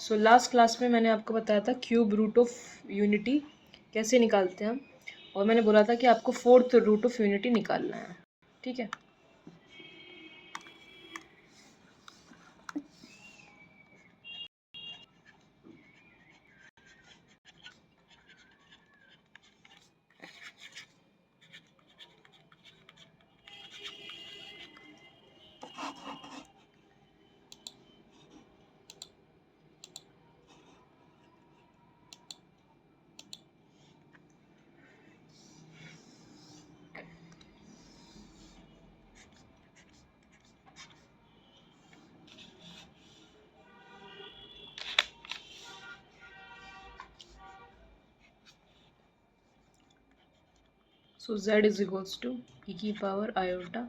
So last class में मैंने आपको बताया था क्यूब रूट ऑफ यूनिटी कैसे निकालते हैं हम, और मैंने बोला था कि आपको फोर्थ रूट ऑफ यूनिटी निकालना है। ठीक है, so z is equals to e की power iota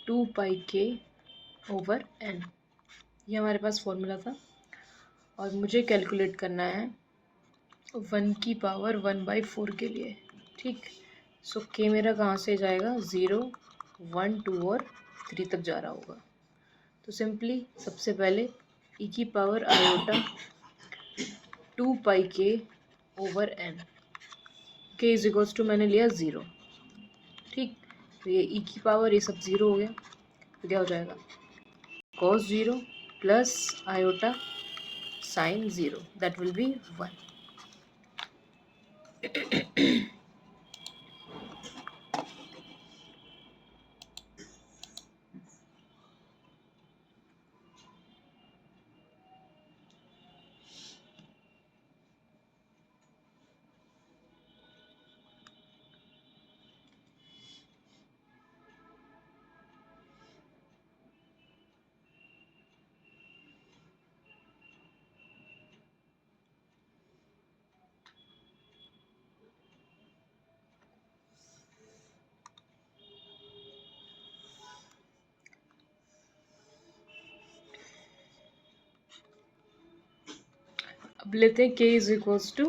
2 pi k over n। ये हमारे पास फॉर्मूला था और मुझे कैलकुलेट करना है 1 की पावर 1/4 के लिए। ठीक, सो k मेरा कहाँ से जाएगा, 0 1 2 और 3 तक जा रहा होगा। तो सिंपली सबसे पहले e की power iota 2 pi k over n, k is equals to मैंने लिया 0। ठीक, तो ये e की पावर ये सब 0 हो गया, तो क्या हो जाएगा, cos 0 plus iota sign 0, that will B 1। अब लेते हैं k इज इक्वल्स टू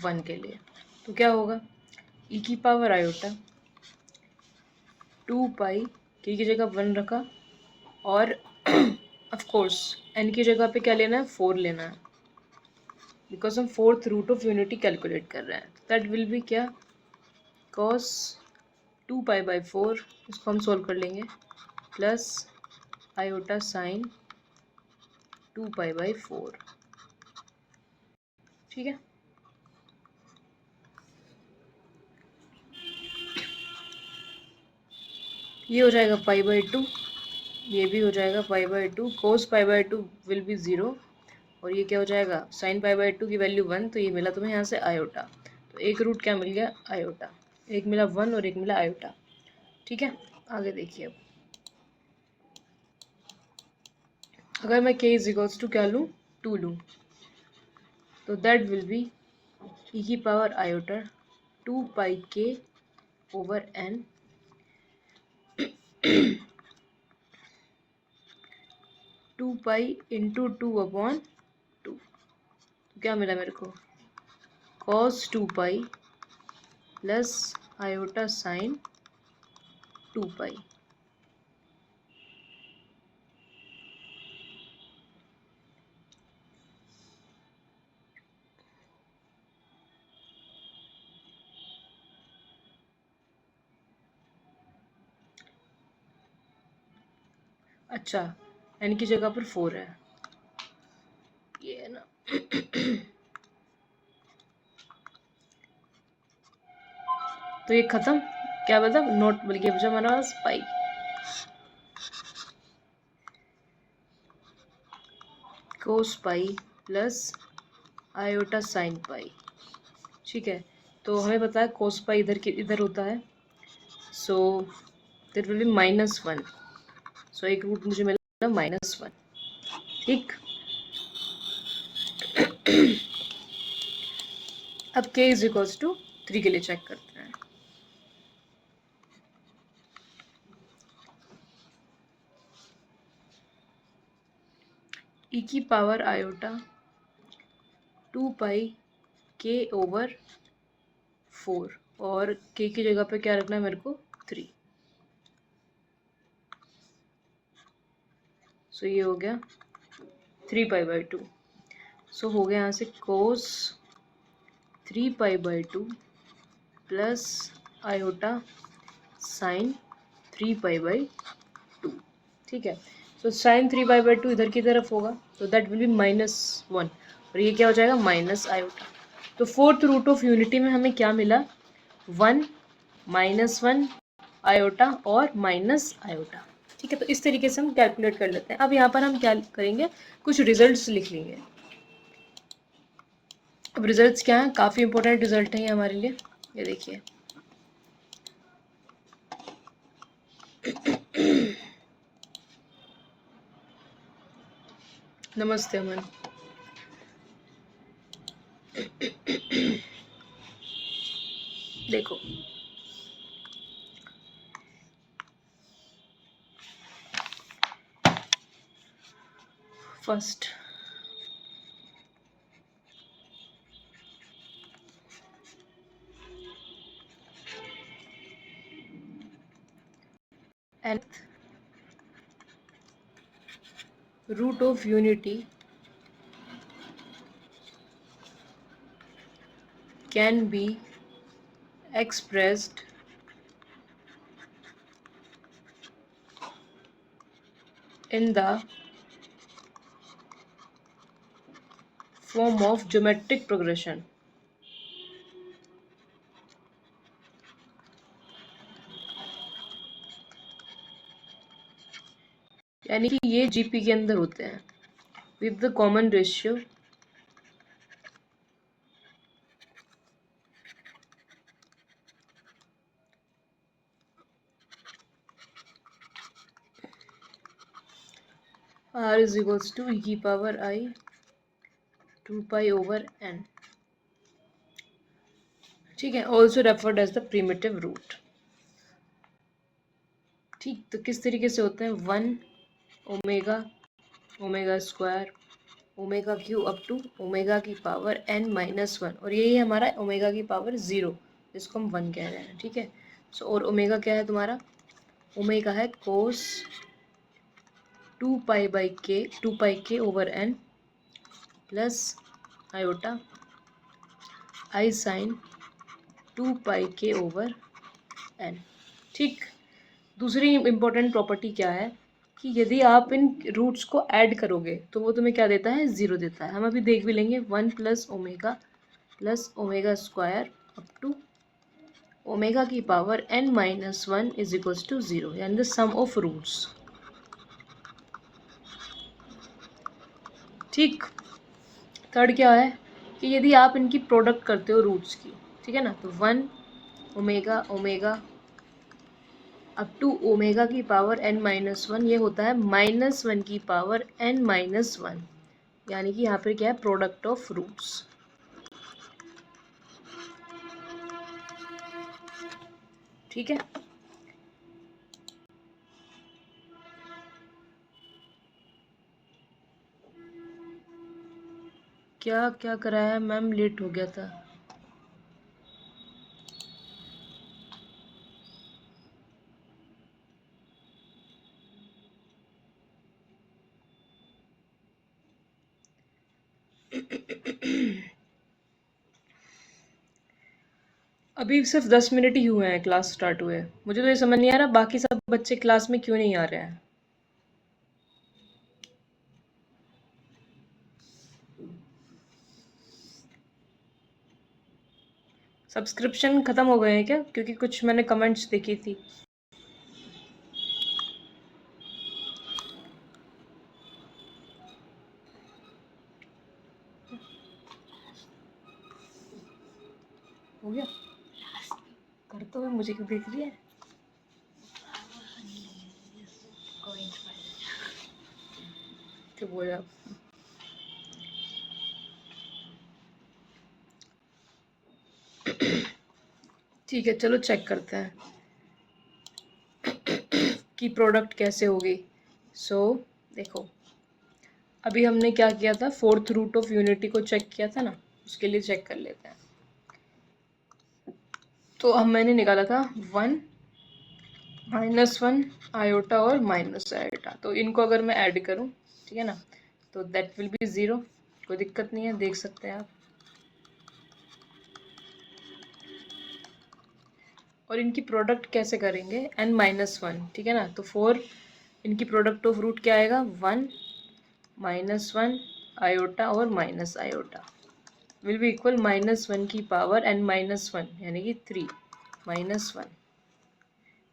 1 के लिए, तो क्या होगा, e की पावर आयोटा 2 पाई k की जगह 1 रखा, और ऑफ कोर्स n की जगह पे क्या लेना है, 4 लेना है, बिकॉज हम fourth root of unity calculate कर रहे हैं। दैट विल बी क्या, cos 2 पाई बाई 4, इसको हम सोल्व कर लेंगे, plus iota sine 2 pi by 4। ठीक है, ये हो जाएगा पाई बाई 2, ये भी हो जाएगा pi by 2, cos pi by 2 will be 0, और ये क्या हो जाएगा, साइन पाई बाई 2 की वैल्यू 1, तो ये मिला तुम्हें यहाँ से आयोटा। तो एक रूट क्या मिल गया, आयोटा, एक मिला 1 और एक मिला आयोटा। ठीक है, आगे देखिए, अब अगर मैं k इज इक्वल्स टू क्या लूँ, 2 लूँ, तो दैट विल बी e की power iota 2 pi k over n 2 pi into 2 upon 2। तो क्या मिला मेरे को, cos 2 पाई प्लस आयोटा साइन 2 पाई। अच्छा, n की जगह पर 4 है, ये है ना। तो ये खत्म, क्या बता, नोट बल्कि बचा हमारे पास pi. Cos pi plus iota sine pi. ठीक है, तो हमें पता है कोस पाई इधर होता है, सो देयर विल बी -1। सो एक रूट मुझे मिला -1। ठीक, अब k इज इक्वल्स टू 3 के लिए चेक करते हैं। e की power iota 2 pi k over 4, और k की जगह पे क्या रखना है मेरे को, 3। सो ये हो गया 3π/2। सो हो गया यहाँ से कोस 3π/2 प्लस आयोटा साइन 3π/2। ठीक है, सो साइन 3π/2 इधर की तरफ होगा, तो दैट विल बी -1 और ये क्या हो जाएगा माइनस आयोटा। तो फोर्थ रूट ऑफ यूनिटी में हमें क्या मिला, 1 -1 आयोटा और माइनस आयोटा। ठीक है, तो इस तरीके से हम कैलकुलेट कर लेते हैं। अब यहाँ पर हम क्या करेंगे, कुछ रिजल्ट्स लिख लेंगे। अब रिजल्ट्स क्या हैं, काफ़ी इंपॉर्टेंट रिजल्ट है ये हमारे लिए। ये देखिए नमस्ते अमन। देखो first nth root of unity can be expressed in the form of geometric progression। यानी कि ये जीपी के अंदर होते हैं with the common ratio r is equals to e की पावर I 2π/n। ठीक है, also referred as the primitive root. ठीक, तो किस तरीके से होते हैं, 1 omega omega square omega cube up to omega की पावर n-1 और यही हमारा ओमेगा की पावर 0 जिसको हम 1 कह रहे हैं। ठीक है, सो और ओमेगा क्या है तुम्हारा, ओमेगा है कोस 2π/n प्लस आयोटा आई साइन 2π/n। ठीक, दूसरी इम्पोर्टेंट प्रॉपर्टी क्या है कि यदि आप इन रूट्स को ऐड करोगे तो वो तुम्हें क्या देता है, 0 देता है। हम अभी देख भी लेंगे, 1 plus omega square up to omega की power n-1 is equals to 0, यानी द सम ऑफ रूट्स। ठीक, थर्ड क्या है कि यदि आप इनकी प्रोडक्ट करते हो रूट्स की, ठीक है ना, तो 1 omega omega up to omega की पावर n-1 ये होता है -1 की पावर n-1, यानी कि यहाँ पर क्या है, प्रोडक्ट ऑफ रूट्स। ठीक है, क्या क्या कराया मैम, लेट हो गया था। अभी सिर्फ 10 मिनट ही हुए हैं क्लास स्टार्ट हुए। मुझे तो ये समझ नहीं आ रहा बाकी सब बच्चे क्लास में क्यों नहीं आ रहे हैं। सब्सक्रिप्शन ख़त्म हो गए हैं क्या, क्योंकि कुछ मैंने कमेंट्स देखी थी। हो गया, कर तो मैं, मुझे क्यों देख लिया है। तो बोला ठीक है, चलो चेक करते हैं कि प्रोडक्ट कैसे होगी। सो देखो, अभी हमने क्या किया था, फोर्थ रूट ऑफ यूनिटी को चेक किया था ना, उसके लिए चेक कर लेते हैं। तो हम मैंने निकाला था 1 -1 आयोटा और माइनस आयोटा, तो इनको अगर मैं ऐड करूं, ठीक है ना, तो दैट विल बी 0, कोई दिक्कत नहीं है, देख सकते हैं आप। और इनकी प्रोडक्ट कैसे करेंगे, n-1, ठीक है ना। तो 4 इनकी प्रोडक्ट ऑफ रूट क्या आएगा, 1 -1 आयोटा और minus iota will be equal -1 की पावर n-1 यानी कि 3 -1।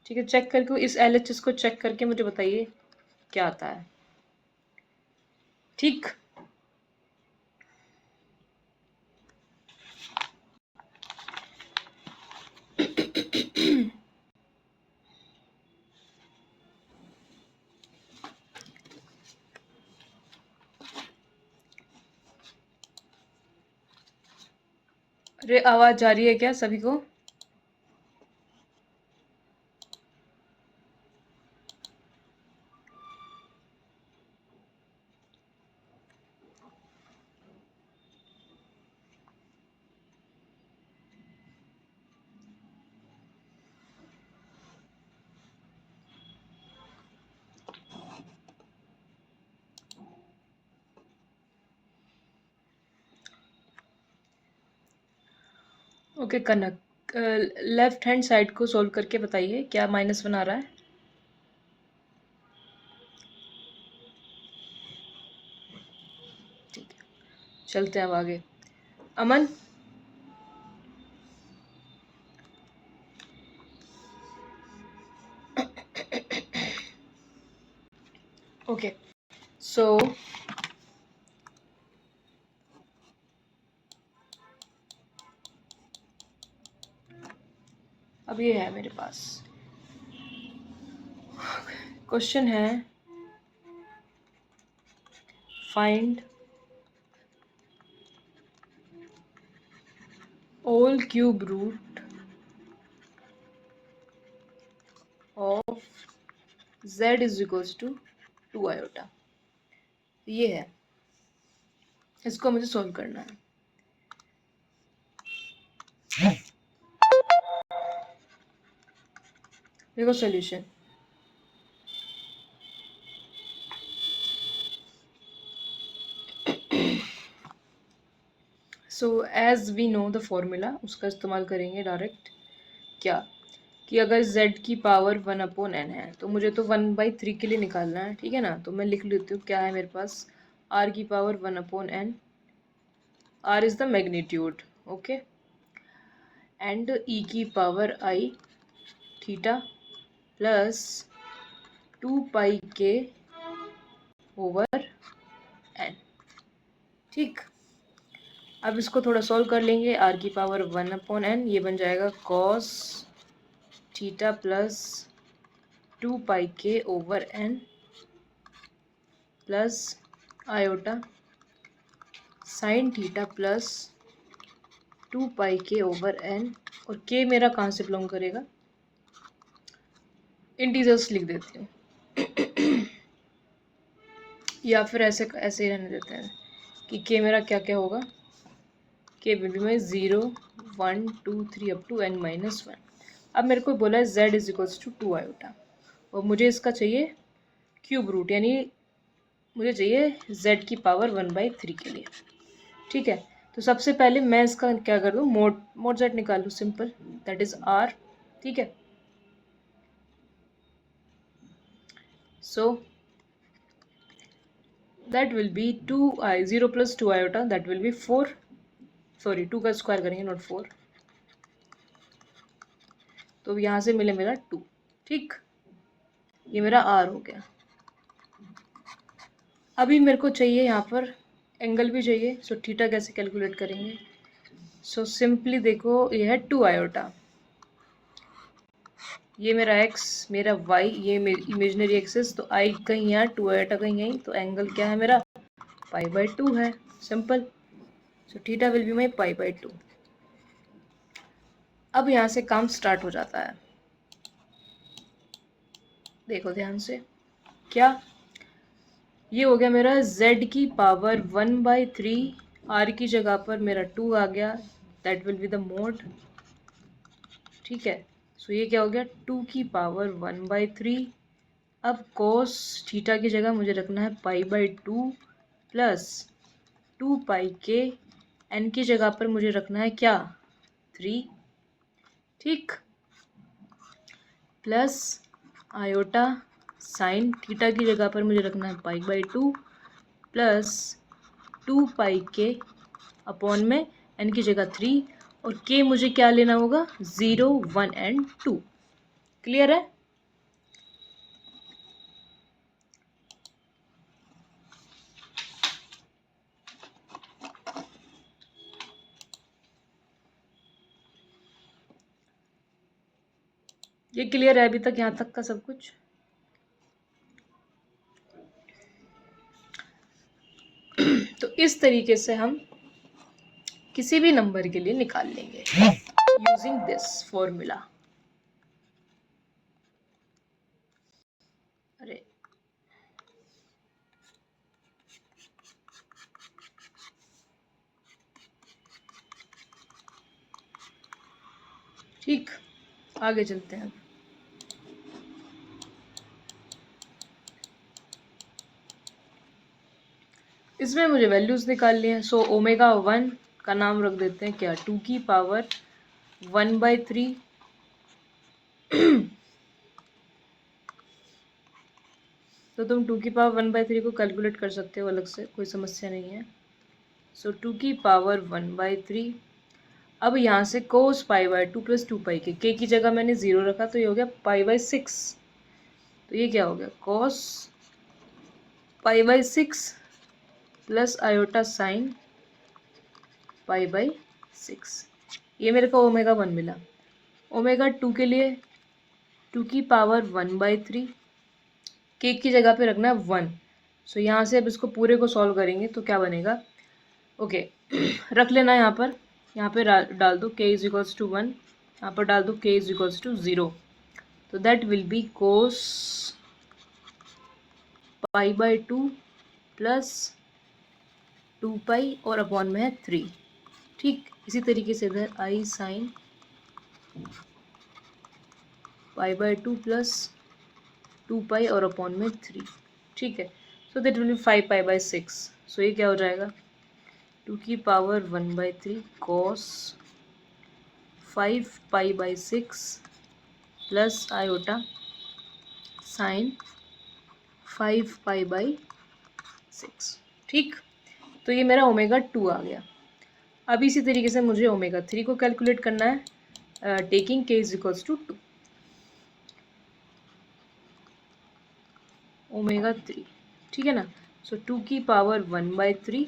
ठीक है, चेक करके इस LHS को चेक करके मुझे बताइए क्या आता है। ठीक, अरे आवाज जा रही है क्या सभी को? ओके कनक, लेफ्ट हैंड साइड को सॉल्व करके बताइए क्या -1 आ रहा है। ठीक है, चलते हैं अब आगे। अमन, ओके सो अब ये है मेरे पास क्वेश्चन है, find all cube root of z is equals to 2 आयोटा। ये है, इसको मुझे सॉल्व करना है। देखो solution, so as we know the formula, उसका इस्तेमाल करेंगे डायरेक्ट। क्या कि अगर z की पावर 1/n है तो मुझे तो 1/3 के लिए निकालना है, ठीक है ना। तो मैं लिख लेती हूँ क्या है मेरे पास, r की power 1/n, r is the magnitude, okay, and e की power i theta plus 2πk over n। ठीक, अब इसको थोड़ा सॉल्व कर लेंगे। r की पावर 1/n, ये बन जाएगा cos theta plus 2πk over n plus iota sine theta plus 2πk over n। और k मेरा कहाँ से बिलोंग करेगा, इंटीजर्स लिख देती हूँ या फिर ऐसे ऐसे ही रहने देते हैं कि k मेरा क्या क्या होगा, k विल बी में 0 1 2 3 अप टू n-1। अब मेरे को बोला है z is equals to 2 iota और मुझे इसका चाहिए क्यूब रूट, यानी मुझे चाहिए z की पावर 1/3 के लिए। ठीक है, तो सबसे पहले मैं इसका क्या कर दूँ, मोड z निकाल लूँ, सिंपल, दैट इज r। ठीक है, so that will B 0 + 2 iota, that will B 4, sorry 2 का स्क्वायर करेंगे नॉट 4, तो यहाँ से मिले मेरा 2। ठीक, ये मेरा r हो गया। अभी मेरे को चाहिए यहाँ पर एंगल भी चाहिए, सो थीटा कैसे कैलकुलेट करेंगे। सो सिंपली देखो, ये है 2 आयोटा, ये मेरा x, मेरा y, ये मेरी इमेजिनरी एक्सिस, तो i कहीं यहाँ 2 आयोटा कहीं यहीं, तो एंगल क्या है मेरा, π/2 है, simple. So theta will be my π/2। अब यहाँ से काम स्टार्ट हो जाता है, देखो ध्यान से, क्या ये हो गया मेरा z की पावर 1/3, r की जगह पर मेरा 2 आ गया, that will be the mode. ठीक है, सो ये क्या हो गया, 2 की पावर 1/3। अब cos थीटा की जगह मुझे रखना है π/2 प्लस 2πk, n की जगह पर मुझे रखना है क्या 3, ठीक, प्लस आयोटा साइन थीटा की जगह पर मुझे रखना है π/2 प्लस 2πk अपॉन में n की जगह 3 और k मुझे क्या लेना होगा 0, 1 एंड 2। क्लियर है? ये क्लियर है अभी तक यहाँ तक का सब कुछ? तो इस तरीके से हम किसी भी नंबर के लिए निकाल लेंगे यूजिंग दिस फॉर्मूला। अरे ठीक, आगे चलते हैं। इसमें मुझे वैल्यूज निकालनी है। सो ओमेगा 1 का नाम रख देते हैं क्या 2 की पावर 1/3 तो तुम 2 की पावर 1/3 को कैलकुलेट कर सकते हो अलग से, कोई समस्या नहीं है। सो 2 की पावर 1/3। अब यहाँ से कोस π/2 प्लस 2π के की जगह मैंने 0 रखा तो ये हो गया π/6। तो ये क्या हो गया कॉस π/6 प्लस आयोटा साइन π/6। ये मेरे को ओमेगा 1 मिला। ओमेगा 2 के लिए 2 की पावर 1/3 के की जगह पे रखना है 1। सो यहाँ से अब इसको पूरे को सॉल्व करेंगे तो क्या बनेगा, ओके रख लेना यहाँ पे डाल दो k इज इक्वल्स टू 1, यहाँ पर डाल दो k इज इक्वल्स टू 0। तो that will be cos π/2 plus 2π और अपॉन में है 3, ठीक। इसी तरीके से इधर i साइन π/2 प्लस 2π और अपॉन में 3, ठीक है। So that will be 5π/6। So ये क्या हो जाएगा 2 की power 1/3 cos 5π/6 plus iota sine 5π/6, ठीक। तो ये मेरा ओमेगा 2 आ गया। अब इसी तरीके से मुझे ओमेगा 3 को कैलकुलेट करना है taking k is equals to 2 omega 3, ठीक है ना। सो 2 की पावर 1/3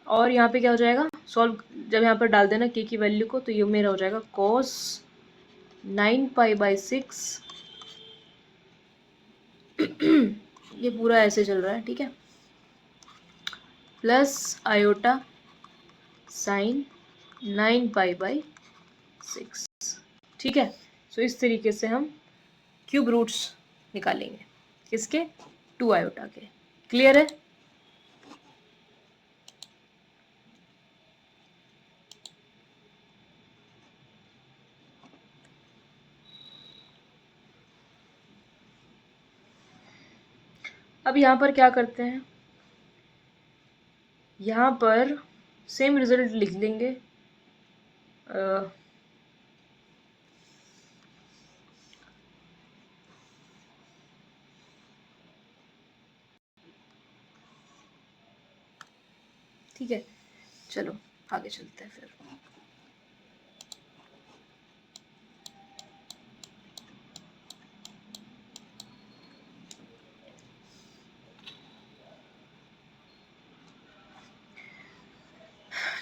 और यहाँ पे क्या हो जाएगा सॉल्व, जब यहाँ पर डाल देना k की वैल्यू को तो ये मेरा हो जाएगा cos 9π/6 ये पूरा ऐसे चल रहा है, ठीक है, प्लस आयोटा साइन 9π/6, ठीक है। सो इस तरीके से हम क्यूब रूट्स निकालेंगे किसके 2 आयोटा के। क्लियर है? अब यहाँ पर क्या करते हैं, यहाँ पर सेम रिजल्ट लिख लेंगे ठीक है। चलो आगे चलते हैं फिर।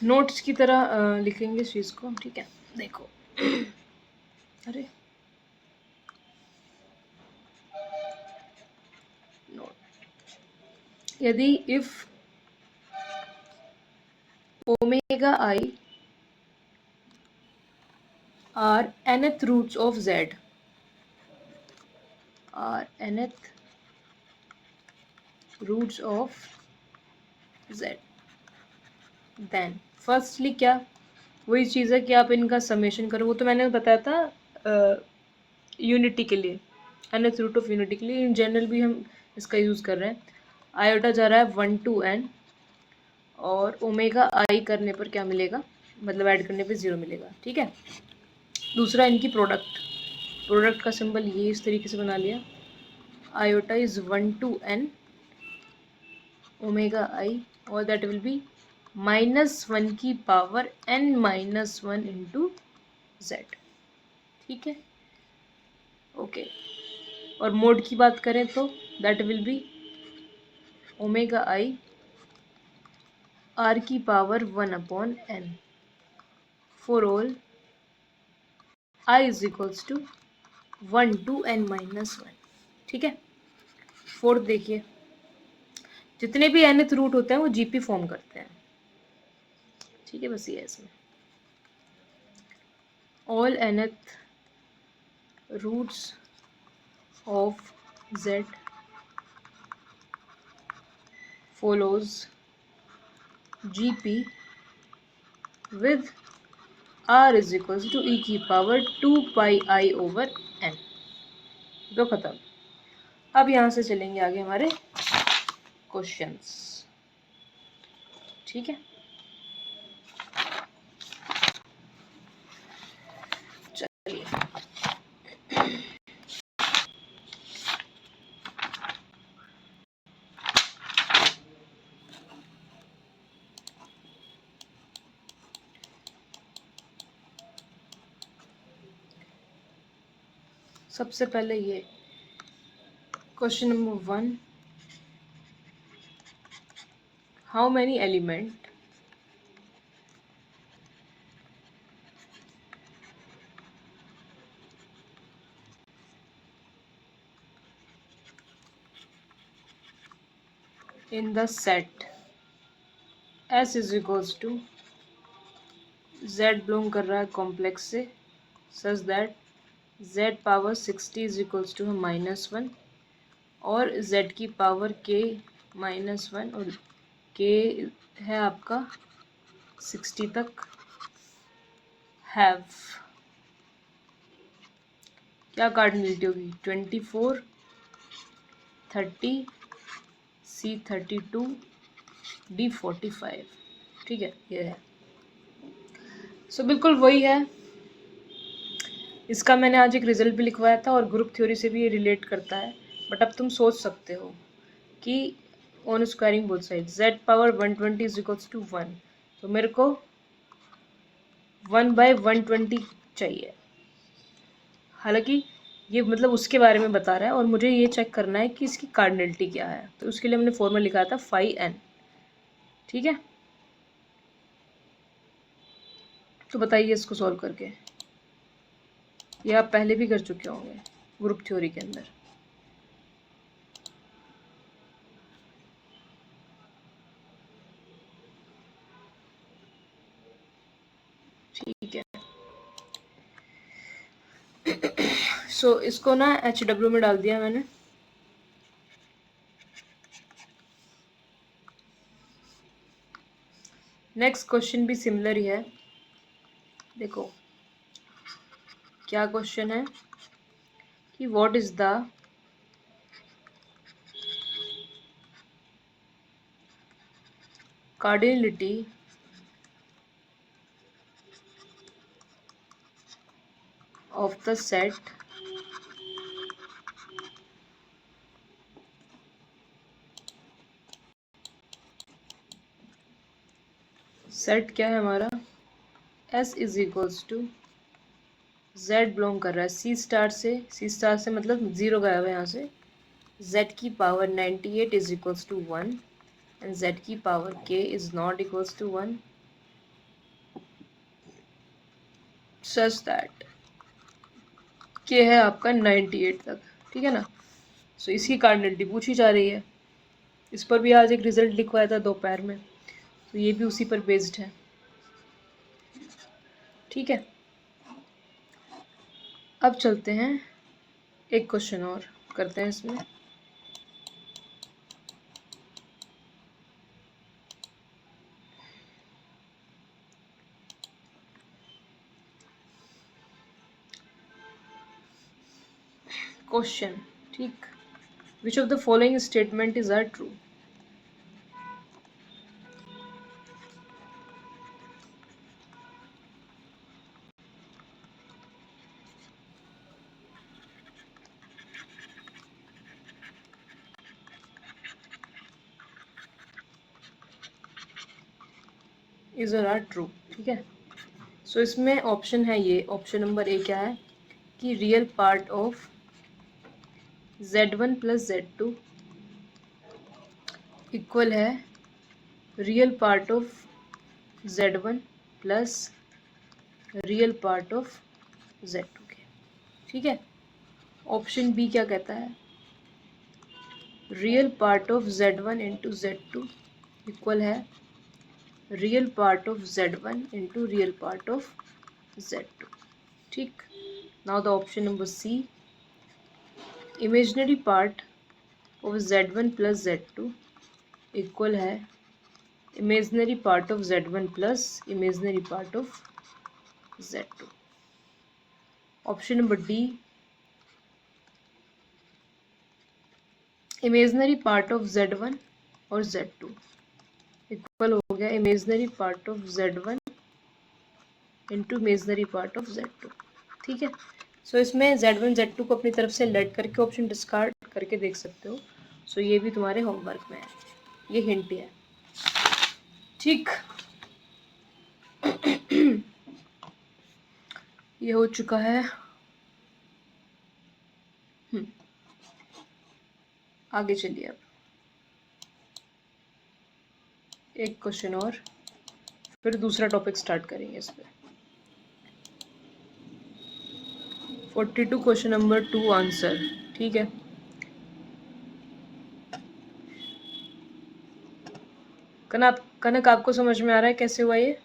नोट्स की तरह लिखेंगे इस चीज़ को, ठीक है। देखो अरे नोट, यदि if omega i are nth roots of z, are nth roots of z, then firstly क्या वही चीज़ है कि आप इनका समेशन करो। वो तो मैंने बताया था यूनिटी के लिए, nth रूट ऑफ यूनिटी के लिए। इन जनरल भी हम इसका यूज़ कर रहे हैं। आयोटा जा रहा है 1 to n, और ओमेगा आई करने पर क्या मिलेगा, मतलब ऐड करने पे 0 मिलेगा। ठीक है। दूसरा इनकी प्रोडक्ट का सिंबल ये इस तरीके से बना लिया, iota is 1 to n omega आई, और दैट विल बी -1 की पावर n-1 इंटू जेड। ठीक है, ओके। और मोड की बात करें तो that will be omega i r की power 1/n for all i is equals to 1 to n-1। ठीक है। फोर्थ देखिए, जितने भी nth रूट होते हैं वो जीपी फॉर्म करते हैं। ठीक है, बस ये है इसमें, all nth roots of z follows gp with r is equals to e की power 2 pi i over n। दो खत्म। अब यहाँ से चलेंगे आगे हमारे क्वेश्चंस। ठीक है, चलिए। सबसे पहले ये question number 1, how many element in the set S is equals to Z belong कर रहा है कॉम्प्लेक्स से, such that Z power 60 is equals to -1, और Z की पावर K -1, और K है आपका 60 तक, हैव क्या कार्डिनलिटी होगी, 24, 30, C 32, D 45। ठीक है, ये है। सो बिल्कुल वही है। इसका मैंने आज एक रिजल्ट भी लिखवाया था और ग्रुप थ्योरी से भी ये रिलेट करता है, बट अब तुम सोच सकते हो कि on squaring both side z power 120 is equals to 1, तो मेरे को 1/120 चाहिए। हालांकि ये मतलब उसके बारे में बता रहा है और मुझे ये चेक करना है कि इसकी कार्डिनलिटी क्या है, तो उसके लिए हमने फॉर्मूला लिखा था फाई n। ठीक है, तो बताइए इसको सॉल्व करके, ये आप पहले भी कर चुके होंगे ग्रुप थ्योरी के अंदर। ठीक है, सो इसको ना HW में डाल दिया मैंने। नेक्स्ट क्वेश्चन भी सिमिलर ही है। देखो क्या क्वेश्चन है कि what is the cardinality of the set set क्या है हमारा, S is equals to Z belong कर रहा है C स्टार से, C स्टार से मतलब 0 गया हुआ यहाँ से, Z की power 98 is equals to 1 and Z की power K is not equals to 1, such that K है आपका 98 तक। ठीक है ना, सो इसकी कार्डिनलिटी पूछी जा रही है। इस पर भी आज एक रिजल्ट लिखवाया था दोपहर में, तो ये भी उसी पर बेस्ड है। ठीक है, अब चलते हैं एक क्वेश्चन और करते हैं इसमें। क्वेश्चन, ठीक, which of the following statement is are true. Is or are true, ठीक है। सो इसमें ऑप्शन है ये, ऑप्शन नंबर ए क्या है कि real part of z1 plus z2 equal है real part of z1 plus real part of z2 के, ठीक है। ऑप्शन बी क्या कहता है, real part of z1 into z2 equal है real part of z1 into real part of z2, ठीक। Now the option number C, imaginary part of z1 plus z2 equal है imaginary part of z1 plus imaginary part of z2। Option number D, imaginary part of z1 और z2 equal हो गया imaginary part of z1 into imaginary part of z2, ठीक है। सो इसमें z1 z2 को अपनी तरफ से लेट करके ऑप्शन डिस्कार्ड करके देख सकते हो। सो ये भी तुम्हारे होमवर्क में है, ये हिंट है, ठीक। ये हो चुका है। आगे चलिए, अब एक क्वेश्चन और, फिर दूसरा टॉपिक स्टार्ट करेंगे इस पर। 42 क्वेश्चन नंबर 2 आंसर, ठीक है। कनक आपको समझ में आ रहा है कैसे हुआ ये?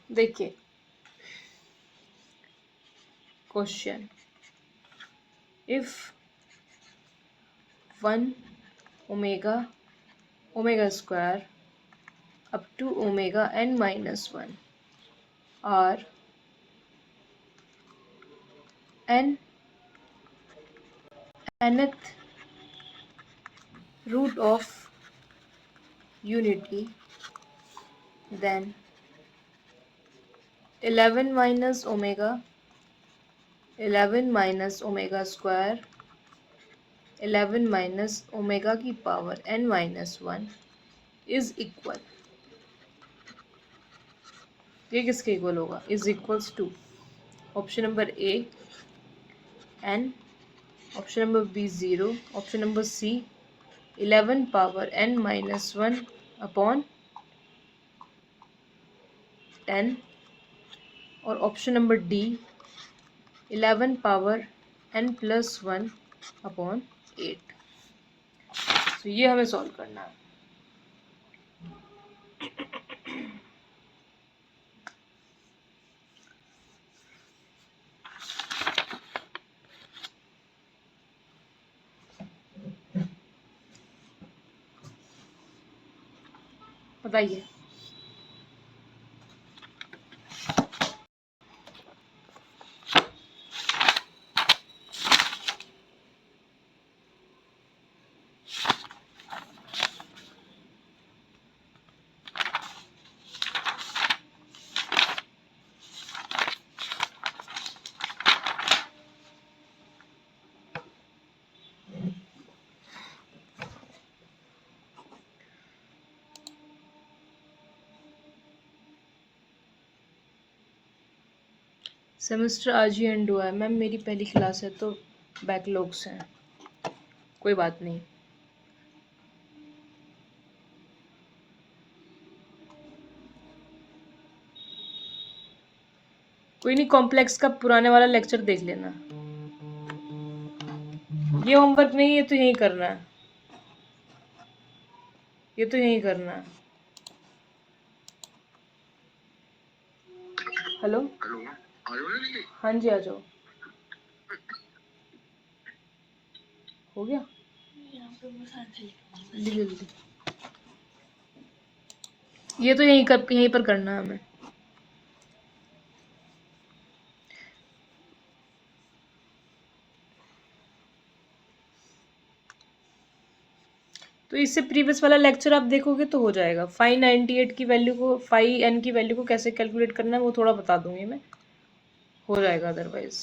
देखिए क्वेश्चन, if 1 omega square up to omega n minus 1 are nth root of unity, then 11 minus omega square 11 minus omega की power n minus 1 is equal, ये किसके इक्वल होगा, is equals to option number A n, option number B 0, option number C 11 power n minus 1 upon 10, और option number D 11 power n plus 1 upon 8। तो ये हमें solve करना है। बताइए, सेमेस्टर आज ही एंड हुआ है मैम, मेरी पहली क्लास है तो बैकलॉग्स हैं, कोई बात नहीं। कोई नहीं, कॉम्प्लेक्स का पुराने वाला लेक्चर देख लेना। ये होमवर्क नहीं, ये तो यहीं करना है, ये तो यहीं करना है। हेलो, हाँ जी आ जाओ, हो गया जल्दी जल्दी, ये तो यहीं पर करना है हमें। तो इससे प्रीवियस वाला लेक्चर आप देखोगे तो हो जाएगा। 598 की वैल्यू को, 5n की वैल्यू को कैसे कैलकुलेट करना है वो थोड़ा बता दूंगी मैं, हो जाएगा अदरवाइज।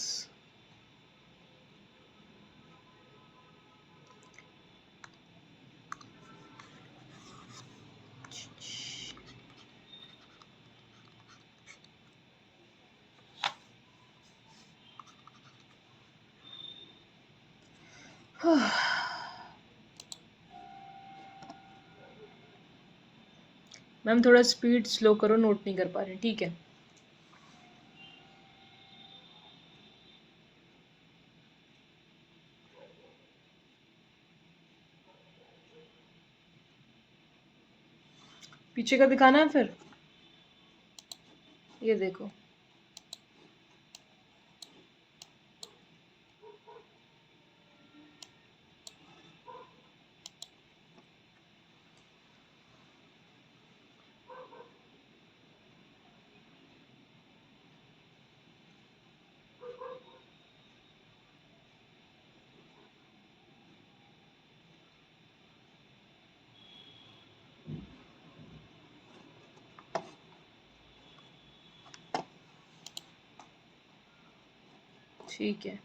मैम थोड़ा स्पीड स्लो करो, नोट नहीं कर पा रहे, ठीक है। पीछे का दिखाना है फिर, ये देखो। ठीक है,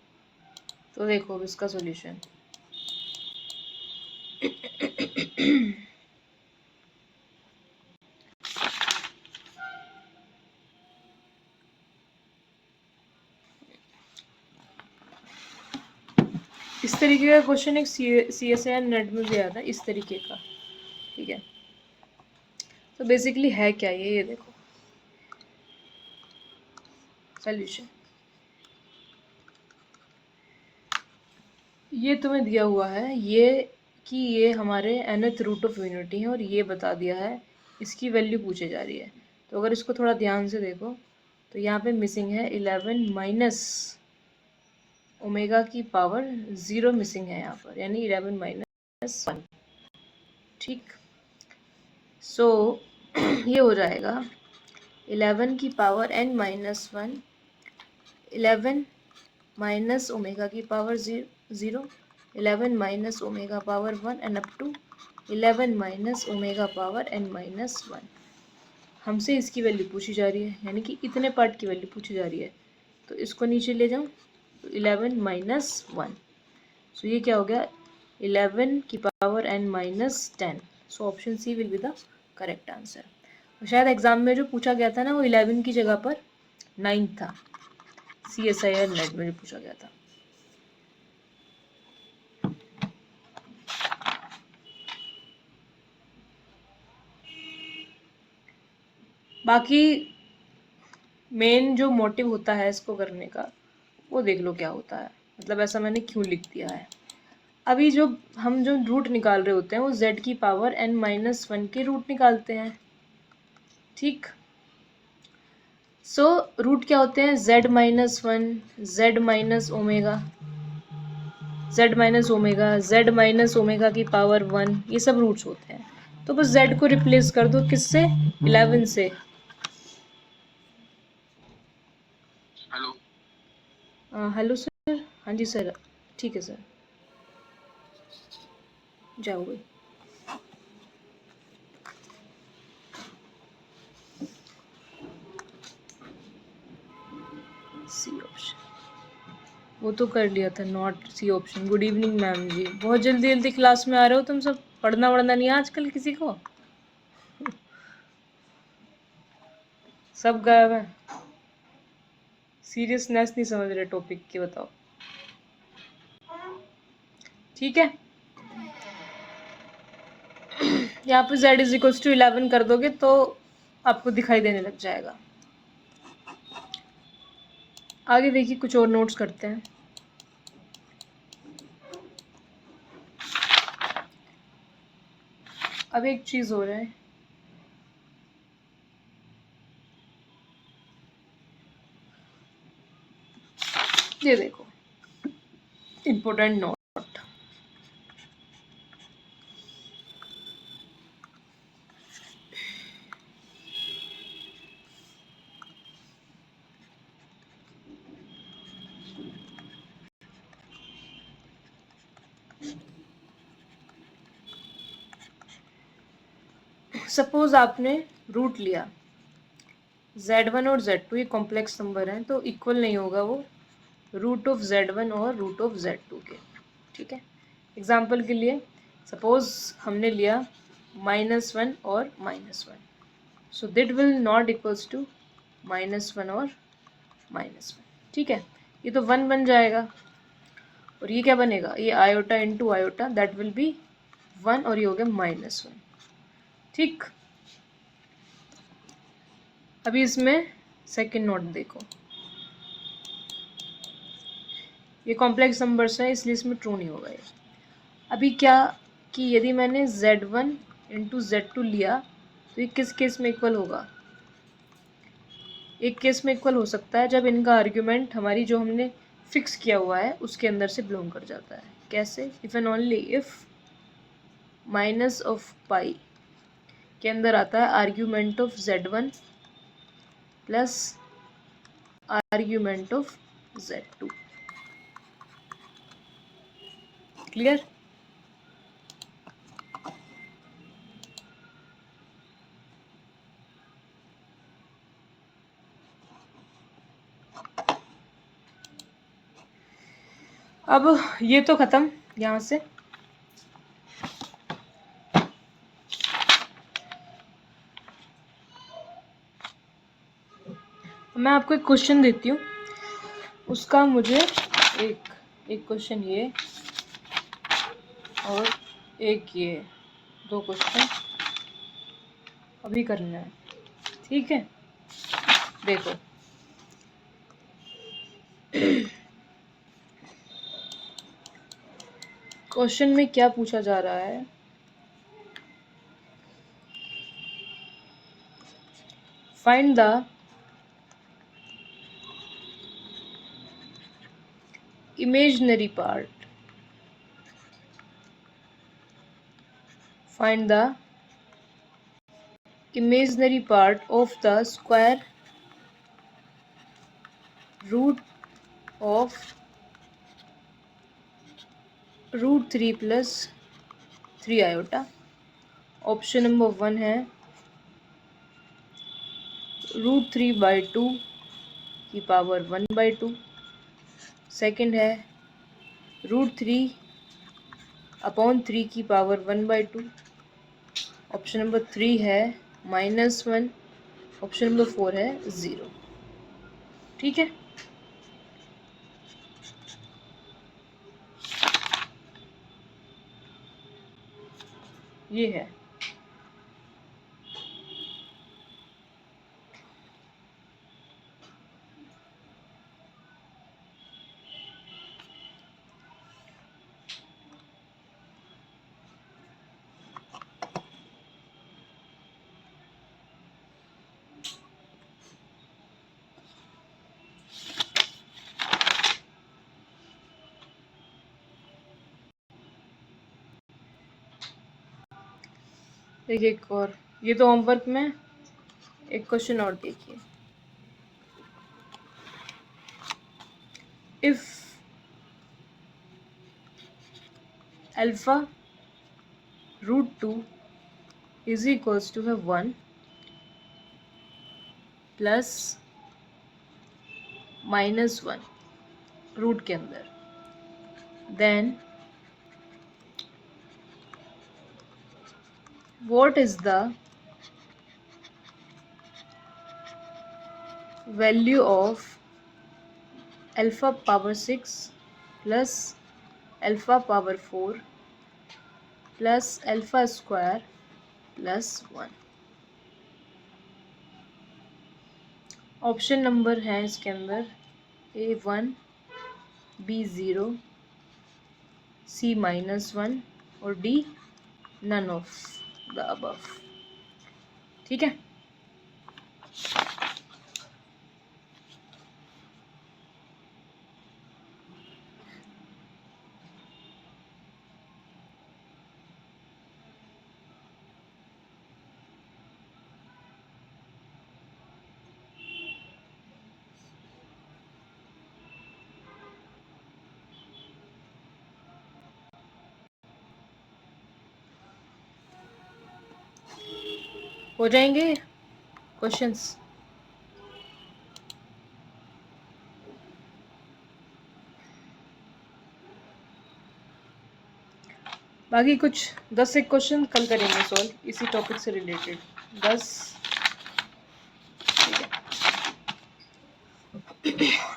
तो देखो अब इसका सॉल्यूशन। इस तरीके का क्वेश्चन एक CSIR नेट में भी आया था, इस तरीके का, ठीक है। तो बेसिकली है क्या ये देखो सॉल्यूशन। ये तुम्हें दिया हुआ है ये कि ये हमारे nth रूट ऑफ यूनिटी है, और ये बता दिया है इसकी वैल्यू पूछे जा रही है। तो अगर इसको थोड़ा ध्यान से देखो तो यहाँ पे मिसिंग है 11 माइनस ओमेगा की पावर 0 मिसिंग है यहाँ पर, यानी 11 माइनस 1, ठीक। सो ये हो जाएगा 11 की power n minus 1, 11 minus omega की power 0, 11 minus omega power 1 and up to 11 minus omega power n minus 1। हमसे इसकी वैल्यू पूछी जा रही है, यानी कि इतने पार्ट की वैल्यू पूछी जा रही है। तो इसको नीचे ले जाऊँ तो 11 माइनस 1, सो ये क्या हो गया 11 की power n minus 10। So option C will be the correct answer. शायद एग्जाम में जो पूछा गया था ना वो 11 की जगह पर 9 था, CSIR नेट में जो पूछा गया था। बाकी मेन जो मोटिव होता है इसको करने का वो देख लो क्या होता है, मतलब ऐसा मैंने क्यों लिख दिया है। अभी जो हम जो रूट निकाल रहे होते हैं वो z की पावर n माइनस 1 के रूट निकालते हैं, ठीक। सो रूट क्या होते हैं z minus 1, z minus omega, z minus omega, z minus omega की पावर 1, ये सब रूट्स होते हैं। तो बस z को रिप्लेस कर दो किससे 11 से। हेलो हेलो सर, हाँ जी सर, ठीक है सर, जाओ भाई। सी ऑप्शन वो तो कर लिया था, not C option. Good evening ma'am ji, बहुत जल्दी जल्दी क्लास में आ रहे हो तुम सब, पढ़ना वढ़ना नहीं है आजकल किसी को, सब गायब है, सीरियसनेस नहीं समझ रहे टॉपिक की, बताओ। ठीक है, यहाँ पे z इज इक्वल्स टू 11 कर दोगे तो आपको दिखाई देने लग जाएगा। आगे देखिए कुछ और नोट्स करते हैं। अब एक चीज हो रहा है, ये देखो इम्पोर्टेंट नोट। सपोज आपने रूट लिया, z1 और z2 ये कॉम्प्लेक्स नंबर हैं तो इक्वल नहीं होगा वो रूट ऑफ z1 और रूट ऑफ z2 के, ठीक है। एग्जाम्पल के लिए सपोज हमने लिया -1 और -1, so that will not equals to -1 और -1, ठीक है। ये तो 1 बन जाएगा, और ये क्या बनेगा, ये iota into iota, that will B 1 और ये हो गया -1। ठीक, अभी इसमें सेकंड नोट देखो, ये कॉम्प्लेक्स नंबर्स है इसलिए इसमें ट्रू नहीं होगा ये। अभी क्या कि यदि मैंने Z1 इंटू Z2 लिया तो ये किस केस में इक्वल होगा, एक केस में इक्वल हो सकता है जब इनका आर्ग्यूमेंट हमारी जो हमने फिक्स किया हुआ है उसके अंदर से बिलोंग कर जाता है। कैसे, if and only if minus of pi के अंदर आता है आर्ग्यूमेंट ऑफ Z1 प्लस आर्ग्यूमेंट ऑफ Z2। क्लियर? अब ये तो खत्म यहाँ से। मैं आपको एक क्वेश्चन देती हूँ, उसका मुझे एक क्वेश्चन ये और एक ये, 2 क्वेश्चन अभी करना है। ठीक है, देखो क्वेश्चन में क्या पूछा जा रहा है, find the imaginary part, find the imaginary part of the square root of √3 plus 3 iota। Option number 1 है √3/2 की पावर 1/2, सेकंड है √3/3 की पावर 1/2, ऑप्शन नंबर 3 है -1, ऑप्शन नंबर 4 है 0। ठीक है, ये है। देखिए एक और, ये तो होमवर्क में, एक क्वेश्चन और देखिए, if alpha √2 is equals to है 1 प्लस -1 रूट के अंदर, then what is the value of alpha power 6 plus alpha power 4 plus alpha square plus 1। Option number है इसके अंदर A1, B0, C -1 और D none of the above। ठीक है, हो जाएंगे क्वेश्चंस। बाकी कुछ 10 एक क्वेश्चन कल करेंगे सॉल्व इसी टॉपिक से रिलेटेड, 10।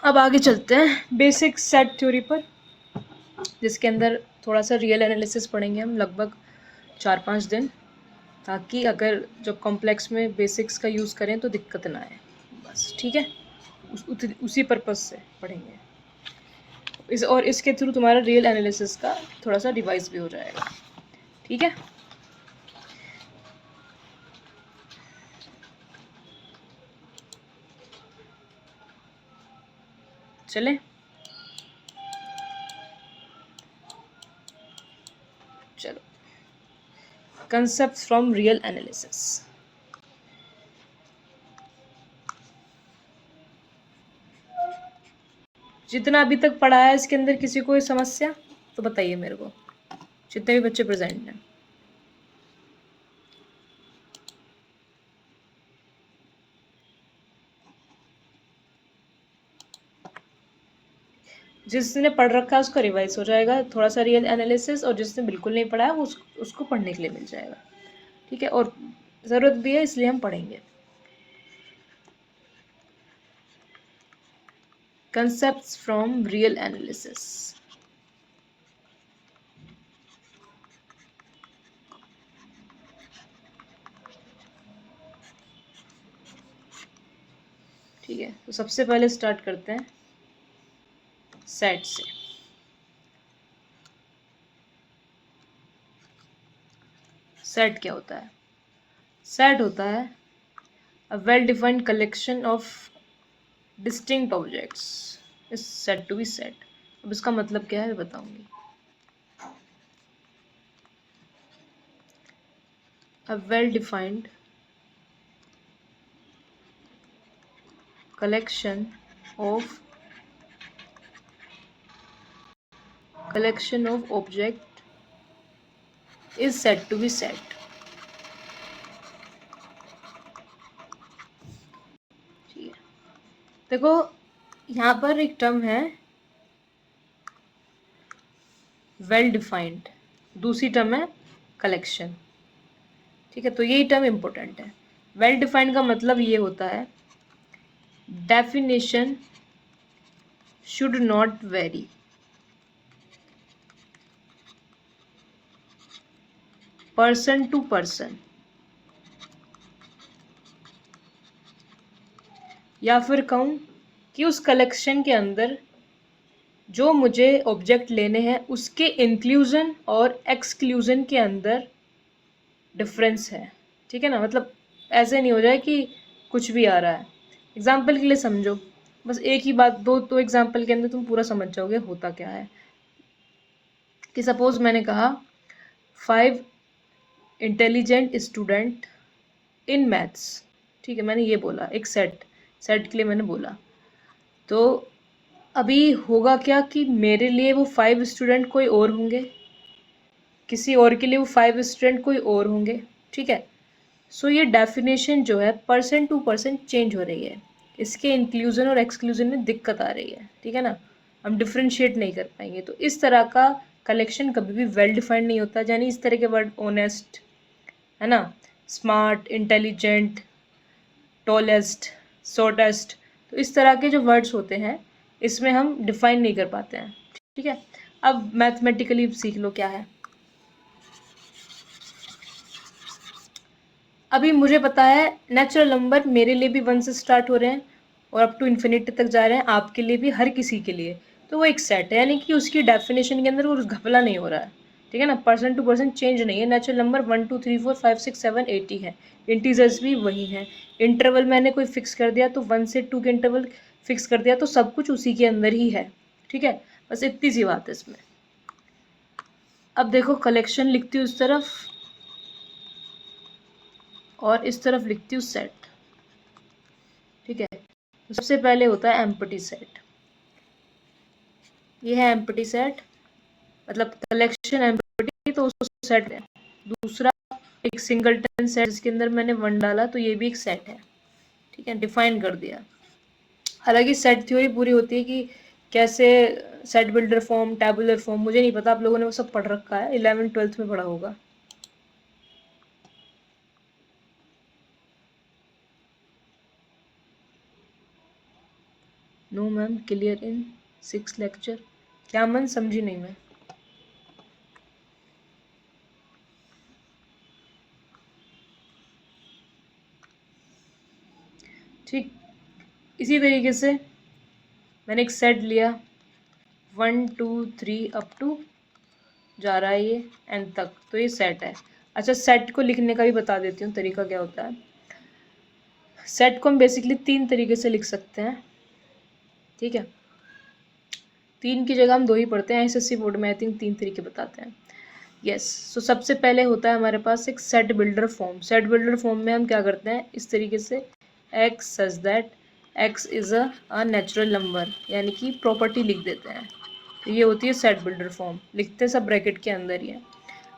अब आगे चलते हैं बेसिक सेट थ्योरी पर। जिसके अंदर थोड़ा सा रियल एनालिसिस पढ़ेंगे हम लगभग 4-5 दिन, ताकि अगर जब कॉम्प्लेक्स में बेसिक्स का यूज़ करें तो दिक्कत ना आए बस। ठीक है, उसी पर्पज़ से पढ़ेंगे और इसके थ्रू तुम्हारा रियल एनालिसिस का थोड़ा सा रिवाइज भी हो जाएगा। ठीक है, चलें। चलो, कंसेप्ट फ्रॉम रियल एनालिसिस। जितना अभी तक पढ़ा है इसके अंदर किसी को कोई समस्या तो बताइए मेरे को, जितने भी बच्चे प्रेजेंट हैं। जिसने पढ़ रखा है उसका रिवाइज हो जाएगा थोड़ा सा रियल एनालिसिस, और जिसने बिल्कुल नहीं पढ़ा है वो उसको पढ़ने के लिए मिल जाएगा। ठीक है, और ज़रूरत भी है इसलिए हम पढ़ेंगे। Concepts from real analysis. ठीक है, तो सबसे पहले स्टार्ट करते हैं सेट से। सेट क्या होता है? सेट होता है a well defined collection of distinct objects is said to be set. अब इसका मतलब क्या है बताऊंगी। A well defined collection of object is said to be set। ठीक है, देखो यहाँ पर एक टर्म है वेल डिफाइंड, दूसरी टर्म है कलेक्शन। ठीक है, तो यही टर्म इम्पोर्टेंट है। वेल डिफाइंड का मतलब ये होता है definition should not very, person to person, या फिर कहूँ कि उस कलेक्शन के अंदर जो मुझे ऑब्जेक्ट लेने हैं उसके इंक्लूजन और एक्सक्लूजन के अंदर डिफरेंस है। ठीक है ना, मतलब ऐसे नहीं हो जाए कि कुछ भी आ रहा है। एग्जाम्पल के लिए समझो, बस एक ही बात, दो एग्जाम्पल के अंदर तुम पूरा समझ जाओगे होता क्या है। कि सपोज मैंने कहा 5 इंटेलिजेंट स्टूडेंट इन मैथ्स। ठीक है, मैंने ये बोला, एक सेट के लिए मैंने बोला। तो अभी होगा क्या कि मेरे लिए वो 5 स्टूडेंट कोई और होंगे, किसी और के लिए वो 5 स्टूडेंट कोई और होंगे। ठीक है, सो ये डेफिनेशन जो है पर्सन टू पर्सन चेंज हो रही है, इसके इंक्लूजन और एक्सक्लूजन में दिक्कत आ रही है। ठीक है ना, हम डिफ्रेंशिएट नहीं कर पाएंगे। तो इस तरह का कलेक्शन कभी भी वेल डिफाइंड नहीं होता। यानी इस तरह के वर्ड ऑनेस्ट है ना, स्मार्ट, इंटेलिजेंट, टॉलेस्ट, शॉर्टेस्ट, तो इस तरह के जो वर्ड्स होते हैं इसमें हम डिफाइन नहीं कर पाते हैं। ठीक है, अब मैथमेटिकली सीख लो क्या है। अभी मुझे पता है नेचुरल नंबर मेरे लिए भी 1 से स्टार्ट हो रहे हैं और अप टू इन्फिनिटी तक जा रहे हैं, आपके लिए भी, हर किसी के लिए। तो वो एक सेट है, यानी कि उसकी डेफिनेशन के अंदर वो घपला नहीं हो रहा है। ठीक है ना, पर्सन टू पर्सन चेंज नहीं है। नेचुरल नंबर 1 2 3 4 5 6 7 8 ही है, इंटीजर्स भी वही हैं। इंटरवल मैंने कोई फिक्स कर दिया तो 1 से 2 के इंटरवल फिक्स कर दिया तो सब कुछ उसी के अंदर ही है। ठीक है, बस इतनी सी बात है इसमें। अब देखो, कलेक्शन लिखती हूँ उस तरफ और इस तरफ लिखती हूँ सेट। ठीक है, तो सबसे पहले होता है एम्प्टी सेट। ये है एम्प्टी सेट, मतलब कलेक्शन एम्प्टी, तो उसको सेट है। दूसरा एक सिंगलटन सेट जिसके अंदर मैंने 1 डाला तो ये भी एक सेट है। ठीक है, डिफाइन कर दिया। हालांकि सेट थ्योरी पूरी होती है कि कैसे set builder form, tabular form, मुझे नहीं पता, आप लोगों ने वो सब पढ़ रखा है, 11th-12th में पढ़ा होगा। No ma'am, clear in 6 lecture. क्या मन, समझी नहीं मैं। ठीक, इसी तरीके से मैंने एक सेट लिया 1 2 3 अप टू जा रहा है ये एंड तक, तो ये सेट है। अच्छा, सेट को लिखने का भी बता देती हूँ तरीका क्या होता है। सेट को हम बेसिकली 3 तरीके से लिख सकते हैं, ठीक है। 3 की जगह हम 2 ही पढ़ते हैं, एसएससी बोर्ड में आई थिंक 3 तरीके बताते हैं। यस, सो सबसे पहले होता है हमारे पास एक set builder form. Set builder form में हम क्या करते हैं, इस तरीके से x such that x is a natural number, यानी कि प्रॉपर्टी लिख देते हैं। तो ये होती है सेट बिल्डर फॉर्म, लिखते सब ब्रैकेट के अंदर ही है।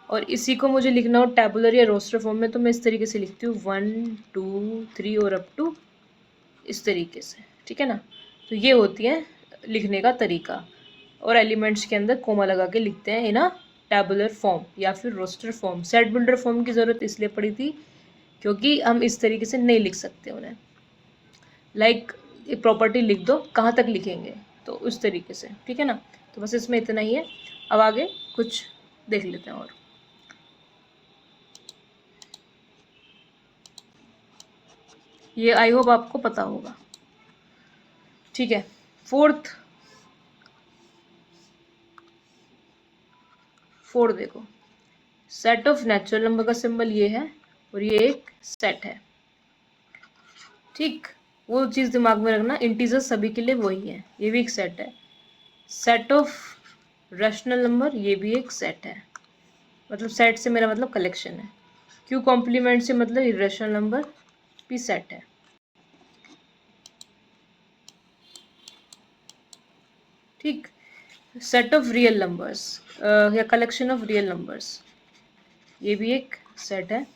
और इसी को मुझे लिखना हो टेबुलर या रोस्टर फॉर्म में, तो मैं इस तरीके से लिखती हूँ 1 2 3 और अप टू इस तरीके से, ठीक है ना। तो ये होती है लिखने का तरीका, और एलिमेंट्स के अंदर कोमा लगा के लिखते हैं इन अ टेबुलर फॉर्म या फिर roster form. Set builder form की ज़रूरत इसलिए पड़ी थी क्योंकि हम इस तरीके से नहीं लिख सकते उन्हें, लाइक एक प्रॉपर्टी लिख दो, कहाँ तक लिखेंगे, तो उस तरीके से, ठीक है ना। तो बस इसमें इतना ही है, अब आगे कुछ देख लेते हैं और। ये आई होप आपको पता होगा, ठीक है। फोर्थ देखो, सेट ऑफ नेचुरल नंबर का सिंबल ये है और ये एक सेट है, ठीक। वो चीज़ दिमाग में रखना, इंटीजर सभी के लिए वही है, ये भी एक सेट है। सेट ऑफ रैशनल नंबर ये भी एक सेट है, मतलब सेट से मेरा मतलब कलेक्शन है। क्यू कॉम्प्लीमेंट से मतलब इरेशनल नंबर भी सेट है, ठीक। सेट ऑफ रियल नंबर्स या कलेक्शन ऑफ रियल नंबर्स ये भी एक सेट है।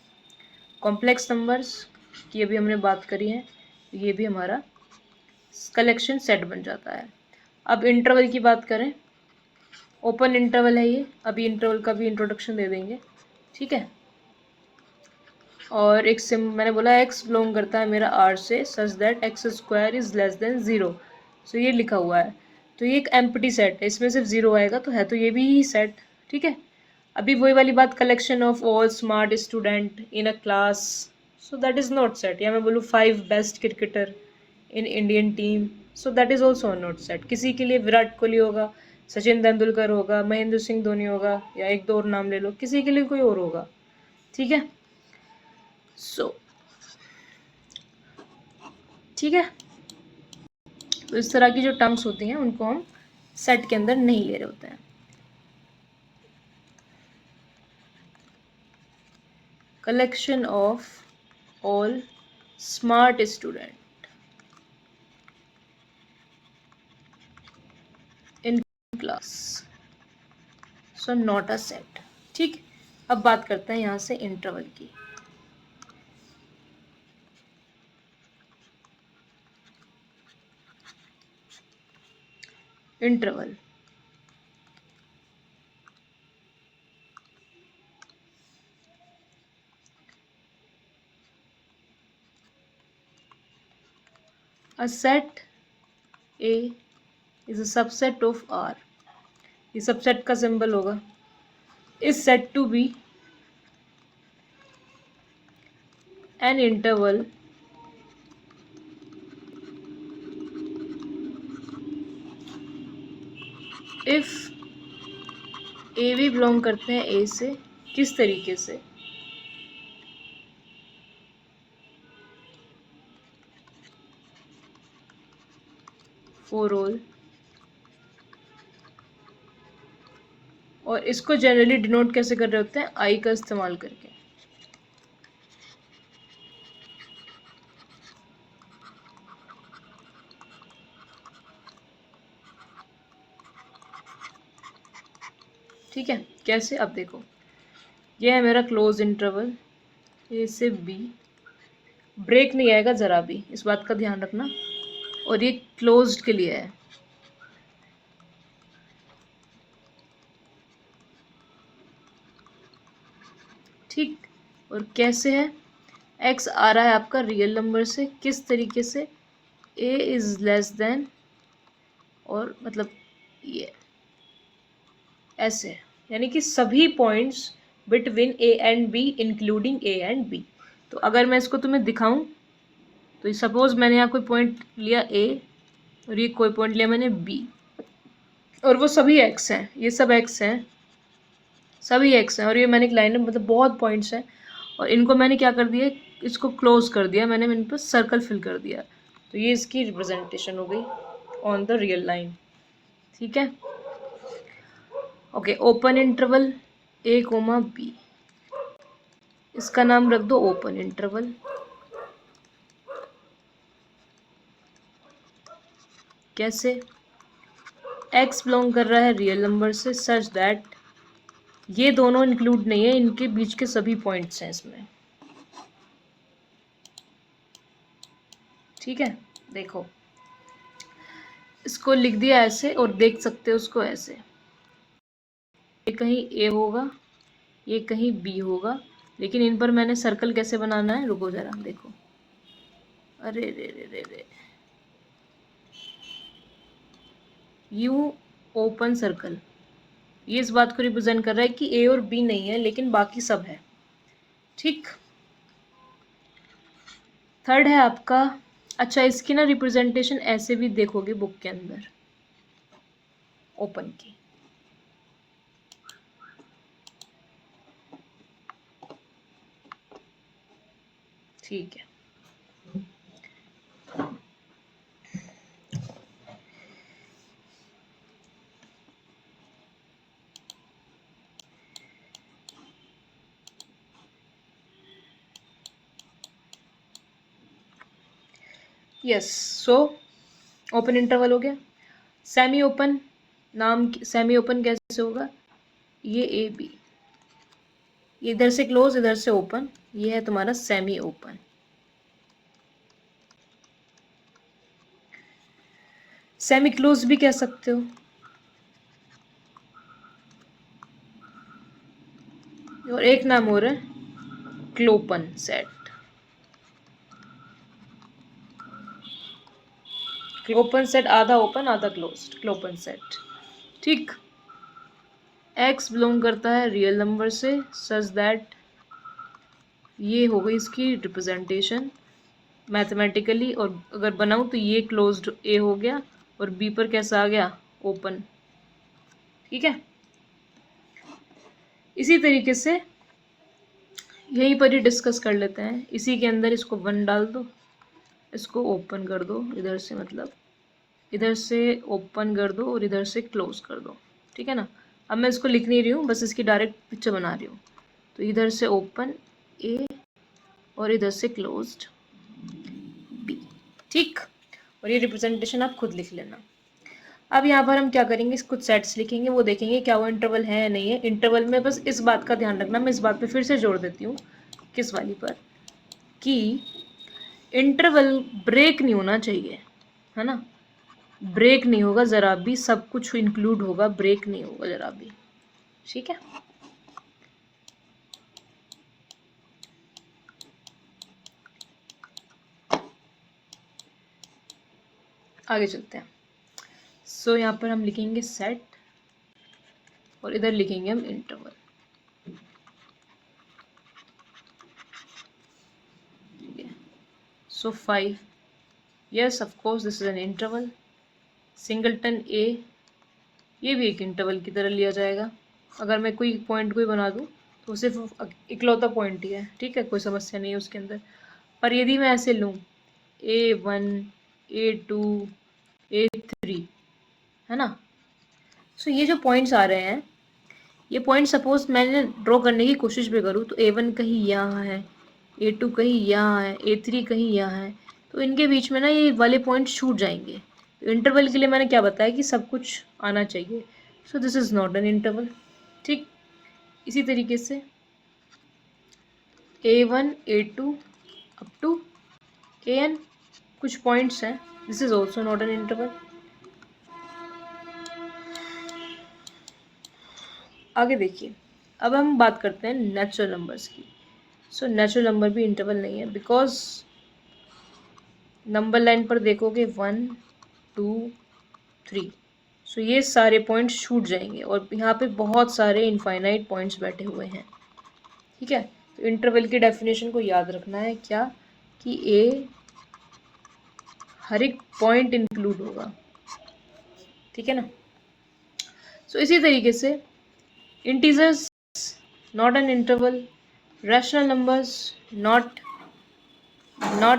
कॉम्प्लेक्स नंबर्स की अभी हमने बात करी है, ये भी हमारा कलेक्शन सेट बन जाता है। अब इंटरवल की बात करें, ओपन इंटरवल है ये, अभी इंटरवल का भी इंट्रोडक्शन दे देंगे, ठीक है। और एक सिम मैंने बोला एक्स बिलोंग करता है मेरा आर से such that x square is less than 0, सो ये लिखा हुआ है। तो ये एक एम्प्टी सेट है, इसमें सिर्फ 0 आएगा, तो है तो ये भी सेट, ठीक है। अभी वही वाली बात, collection of all smart student in a class, so that is not set. या मैं बोलूँ 5 best cricketer in Indian team, so that is also not set. किसी के लिए विराट कोहली होगा, सचिन तेंदुलकर होगा, महेंद्र सिंह धोनी होगा, या एक दो और नाम ले लो, किसी के लिए कोई और होगा, ठीक है। सो ठीक है, तो इस तरह की जो टर्म्स होती हैं उनको हम सेट के अंदर नहीं ले रहे होते हैं। Collection of all smart student in class, so not a set, ठीक। अब बात करते हैं यहाँ से इंटरवल की। Interval a set A is a subset of R, ये सबसेट का सिंबल होगा। Is set to be an interval if A भी बिलोंग करते हैं ए से, किस तरीके से, फॉर ऑल, और इसको जनरली डिनोट कैसे कर रहे होते हैं, आई का इस्तेमाल करके, ठीक है। कैसे, अब देखो, ये है मेरा क्लोज इंटरवल ए से बी, ब्रेक नहीं आएगा ज़रा भी, इस बात का ध्यान रखना, और ये क्लोज्ड के लिए है, ठीक। और कैसे है, एक्स आ रहा है आपका रियल नंबर से, किस तरीके से, ए इज़ लेस देन, और मतलब ये ऐसे, यानी कि सभी points between A and B including A and B. तो अगर मैं इसको तुम्हें दिखाऊं, तो सपोज मैंने यहाँ कोई पॉइंट लिया ए और ये कोई पॉइंट लिया मैंने बी, और वो सभी एक्स हैं, ये सब एक्स हैं, सभी एक्स हैं, और ये मैंने एक लाइन में मतलब बहुत पॉइंट्स हैं, और इनको मैंने क्या कर दिया, इसको क्लोज कर दिया मैंने, इन पर सर्कल फिल कर दिया, तो ये इसकी रिप्रेजेंटेशन हो गई ऑन द रियल लाइन। ठीक है, ओके। ओपन इंटरवल ए कोमा बी, इसका नाम रख दो ओपन इंटरवल। कैसे, एक्स बिलोंग कर रहा है रियल नंबर से सच दैट ये दोनों इंक्लूड नहीं है, इनके बीच के सभी पॉइंट्स हैं इसमें। ठीक है, देखो इसको लिख दिया ऐसे, और देख सकते हो उसको ऐसे, ये कहीं ए होगा, ये कहीं बी होगा, लेकिन इन पर मैंने सर्कल कैसे बनाना है, रुको जरा देखो, अरे रे रे रे रे, यू ओपन सर्कल, ये इस बात को रिप्रेजेंट कर रहा है कि ए और बी नहीं है लेकिन बाकी सब है। ठीक, थर्ड है आपका, अच्छा इसकी ना रिप्रेजेंटेशन ऐसे भी देखोगे बुक के अंदर ओपन की, ठीक है। यस, सो ओपन इंटरवल हो गया। सेमी ओपन, नाम सेमी ओपन कैसे होगा, ये ए बी, ये इधर से क्लोज इधर से ओपन, ये है तुम्हारा सेमी ओपन। सेमी क्लोज भी कह सकते हो, और एक नाम हो रहा है क्लोपन सेट। क्लोपन सेट आधा ओपन आधा क्लोज्ड, क्लोपन सेट। ठीक, एक्स बिलोंग करता है रियल नंबर से सच दैट ये हो गई इसकी रिप्रेजेंटेशन मैथमेटिकली, और अगर बनाऊं तो ये क्लोज्ड ए हो गया और बी पर कैसा आ गया, ओपन। ठीक है, इसी तरीके से यहीं पर ही डिस्कस कर लेते हैं, इसी के अंदर इसको 1 डाल दो, इसको ओपन कर दो इधर से, मतलब इधर से ओपन कर दो और इधर से क्लोज कर दो। ठीक है ना, अब मैं इसको लिख नहीं रही हूँ, बस इसकी डायरेक्ट पिक्चर बना रही हूँ। तो इधर से ओपन ए और इधर से क्लोज्ड बी। ठीक, और ये रिप्रेजेंटेशन आप खुद लिख लेना। अब यहाँ पर हम क्या करेंगे, कुछ सेट्स लिखेंगे, वो देखेंगे क्या वो इंटरवल है या नहीं है। इंटरवल में बस इस बात का ध्यान रखना, मैं इस बात पे फिर से जोड़ देती हूँ, किस वाली पर, कि इंटरवल ब्रेक नहीं होना चाहिए, है ना, ब्रेक नहीं होगा ज़रा भी, सब कुछ इंक्लूड होगा, ब्रेक नहीं होगा ज़रा भी। ठीक है, आगे चलते हैं। सो यहाँ पर हम लिखेंगे सेट और इधर लिखेंगे हम इंटरवल। ठीक है, so 5, yes of course this is an interval. Singleton A, ये भी एक इंटरवल की तरह लिया जाएगा। अगर मैं कोई पॉइंट कोई बना दूँ तो सिर्फ इकलौता पॉइंट ही है, ठीक है, कोई समस्या नहीं है उसके अंदर। पर यदि मैं ऐसे लूँ A1 A2 A3, है ना, सो ये जो पॉइंट्स आ रहे हैं, ये पॉइंट सपोज मैंने ड्रॉ करने की कोशिश भी करूँ तो A1 कहीं यहाँ है, A2 कहीं यहाँ है, A3 कहीं यहाँ है, तो इनके बीच में ना ये वाले पॉइंट छूट जाएंगे। तो इंटरवल के लिए मैंने क्या बताया कि सब कुछ आना चाहिए, so this is not an interval. ठीक, इसी तरीके से A1 A2 up to AN कुछ पॉइंट्स हैं, this is also not an interval. आगे देखिए, अब हम बात करते हैं नेचुरल नंबर्स की। सो नेचुरल नंबर भी इंटरवल नहीं है, बिकॉज नंबर लाइन पर देखोगे 1 2 3, सो ये सारे पॉइंट्स छूट जाएंगे और यहाँ पे बहुत सारे इनफाइनाइट पॉइंट्स बैठे हुए हैं। ठीक है, तो इंटरवल की डेफिनेशन को याद रखना है क्या, कि हर एक पॉइंट इंक्लूड होगा, ठीक है ना। सो इसी तरीके से integers not an interval, rational numbers not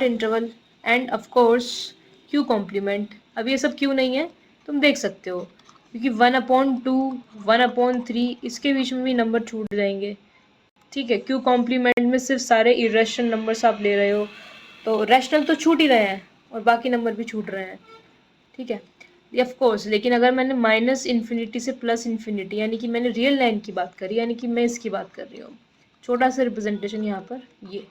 interval, and of course Q complement. अब ये सब क्यों नहीं है तुम देख सकते हो, क्योंकि 1/2 1/3 इसके बीच में भी नंबर छूट जाएंगे, ठीक है। क्यू कॉम्प्लीमेंट में सिर्फ सारे इरेशनल नंबर्स आप ले रहे हो, तो रैशनल तो छूट ही रहे हैं और बाकी नंबर भी छूट रहे हैं, ठीक है। ऑफ कोर्स, लेकिन अगर मैंने माइनस इन्फिनिटी से प्लस इन्फिनिटी, यानी कि मैंने रियल लाइन की बात करी, यानी कि मैं इसकी बात कर रही हूँ, छोटा सा रिप्रेजेंटेशन यहाँ पर ये।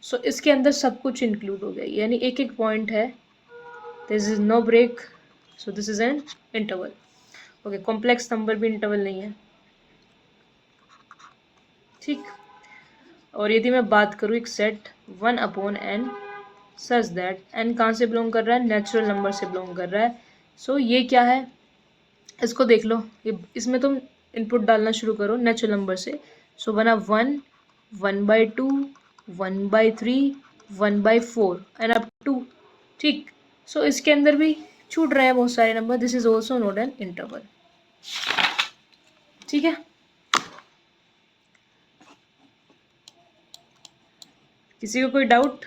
सो इसके अंदर सब कुछ इंक्लूड हो गया, यानी एक एक पॉइंट है, this is no break, so this is an interval. Okay, complex number भी इंटरवल नहीं है, ठीक। और यदि मैं बात करूँ एक set 1/n such that n कहाँ से बिलोंग कर रहा है, नेचुरल नंबर से बिलोंग कर रहा है। सो ये क्या है, इसको देख लो, ये इसमें तुम इनपुट डालना शुरू करो नेचुरल नंबर से। सो बना 1, 1/2, 1/3, 1/4 एंड अप टू, ठीक। सो इसके अंदर भी छूट रहे हैं बहुत सारे number, this is also note N interval, ठीक है। किसी को कोई डाउट?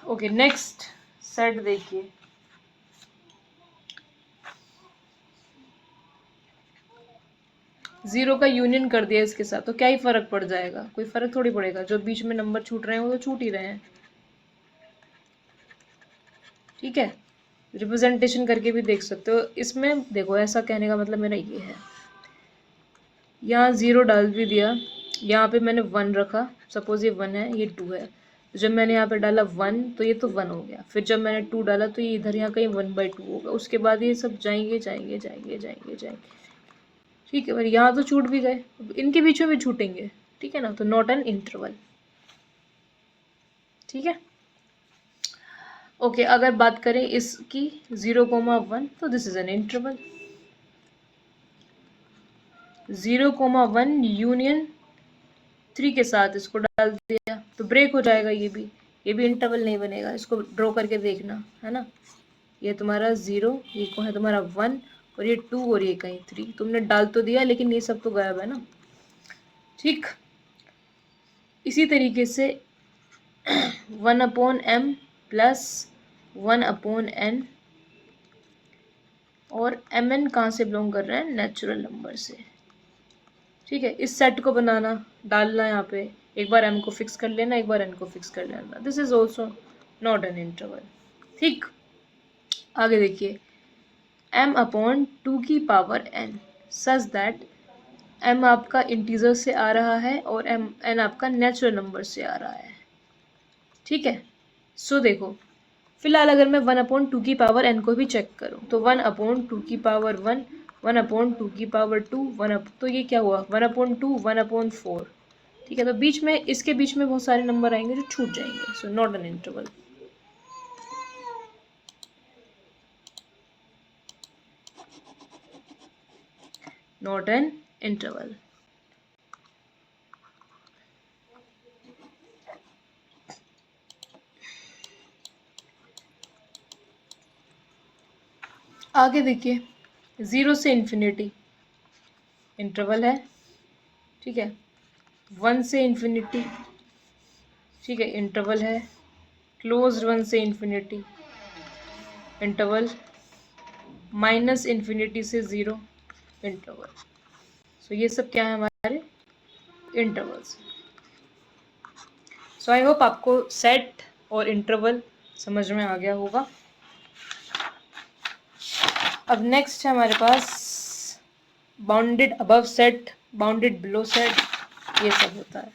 ओके, नेक्स्ट सेट देखिए, जीरो का यूनियन कर दिया इसके साथ, तो क्या ही फर्क पड़ जाएगा, कोई फर्क थोड़ी पड़ेगा, जो बीच में नंबर छूट रहे हैं वो तो छूट ही रहे हैं, ठीक है। रिप्रेजेंटेशन करके भी देख सकते हो इसमें, देखो ऐसा कहने का मतलब मेरा ये है, यहाँ जीरो डाल भी दिया, यहाँ पे मैंने 1 रखा, सपोज ये 1 है, ये 2 है, तो जब मैंने यहाँ पे डाला 1 तो ये तो 1 हो गया, फिर जब मैंने 2 डाला तो ये इधर यहाँ कहीं 1/2 होगा, उसके बाद ये सब जाएंगे जाएंगे जाएंगे जाएंगे जाएंगे, ठीक है। पर यहाँ तो छूट भी गए, इनके बीच में भी छूटेंगे, ठीक है ना, तो नॉट एन इंटरवल, ठीक है। ओके, अगर बात करें इसकी 0,1, तो this is an interval, 0,1 union 3 के साथ इसको डाल दिया तो ब्रेक हो जाएगा, ये भी इंटरवल नहीं बनेगा, इसको ड्रॉ करके देखना, है ना। ये तुम्हारा 0, ये कौन है तुम्हारा 1, और ये 2, और ये कहीं 3, तुमने डाल तो दिया लेकिन ये सब तो गायब है ना, ठीक। इसी तरीके से 1/m प्लस 1/n, और mn कहाँ से बिलोंग कर रहे हैं, नेचुरल नंबर से, ठीक है। इस सेट को बनाना, डालना यहाँ पे, एक बार m को फिक्स कर लेना, एक बार n को फिक्स कर लेना, this is also not an interval, ठीक। आगे देखिए, m/2n सच दैट m आपका इंटीजर से आ रहा है और n आपका नेचुरल नंबर से आ रहा है, ठीक है। सो देखो, फिलहाल अगर मैं 1/2n को भी चेक करूँ तो 1/2 1/2 तो ये क्या हुआ, 1/2 1/4, ठीक है। तो बीच में, इसके बीच में बहुत सारे नंबर आएंगे जो छूट जाएंगे, so not an interval, not an interval. आगे देखिए, 0 से इन्फिनिटी इंटरवल है, ठीक है। 1 से इन्फिनिटी, ठीक है, इंटरवल है। क्लोज्ड 1 से इन्फिनिटी इंटरवल, माइनस इन्फिनिटी से 0 इंटरवल। सो ये सब क्या है हमारे इंटरवल्स। सो आई होप आपको सेट और इंटरवल समझ में आ गया होगा। अब नेक्स्ट है हमारे पास bounded above set, bounded below set, ये सब होता है।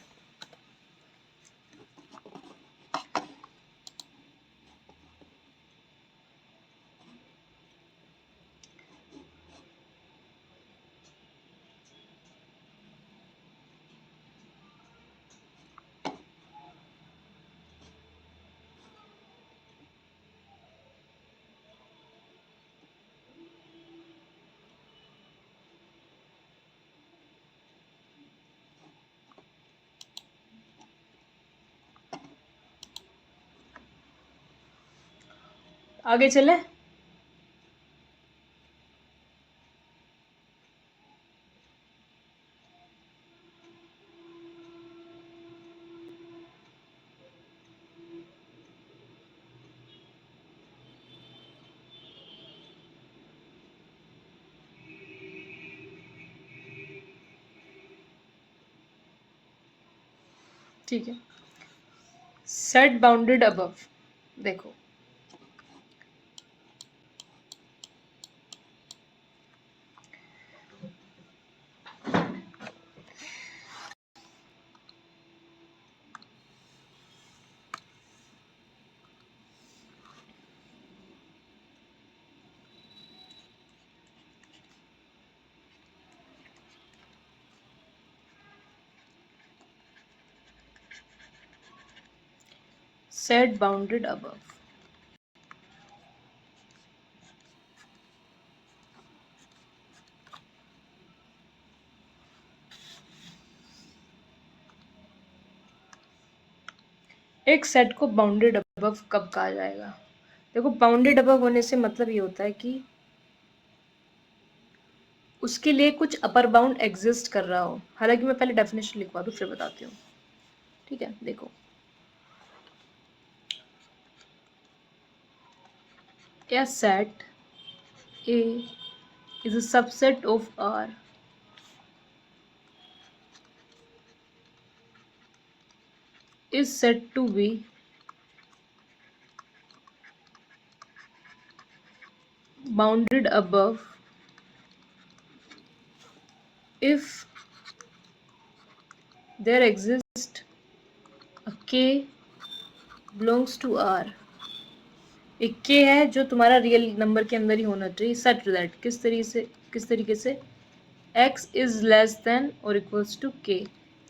आगे चले। ठीक है, सेट बाउंडेड अबव, देखो सेट बाउंडेड अबव, एक सेट को बाउंडेड अबव कब कहा जाएगा? देखो, बाउंडेड अबव होने से मतलब ये होता है कि उसके लिए कुछ अपर बाउंड एग्जिस्ट कर रहा हो। हालांकि मैं पहले डेफिनेशन लिखवा दूँ फिर बताती हूँ। ठीक है, देखो, a set A is a subset of R is said to be bounded above if there exists a K belongs to R। एक K है जो तुम्हारा रियल नंबर के अंदर ही होना चाहिए। सच दैट किस तरीके से x इज लेस देन और इक्वल्स टू K,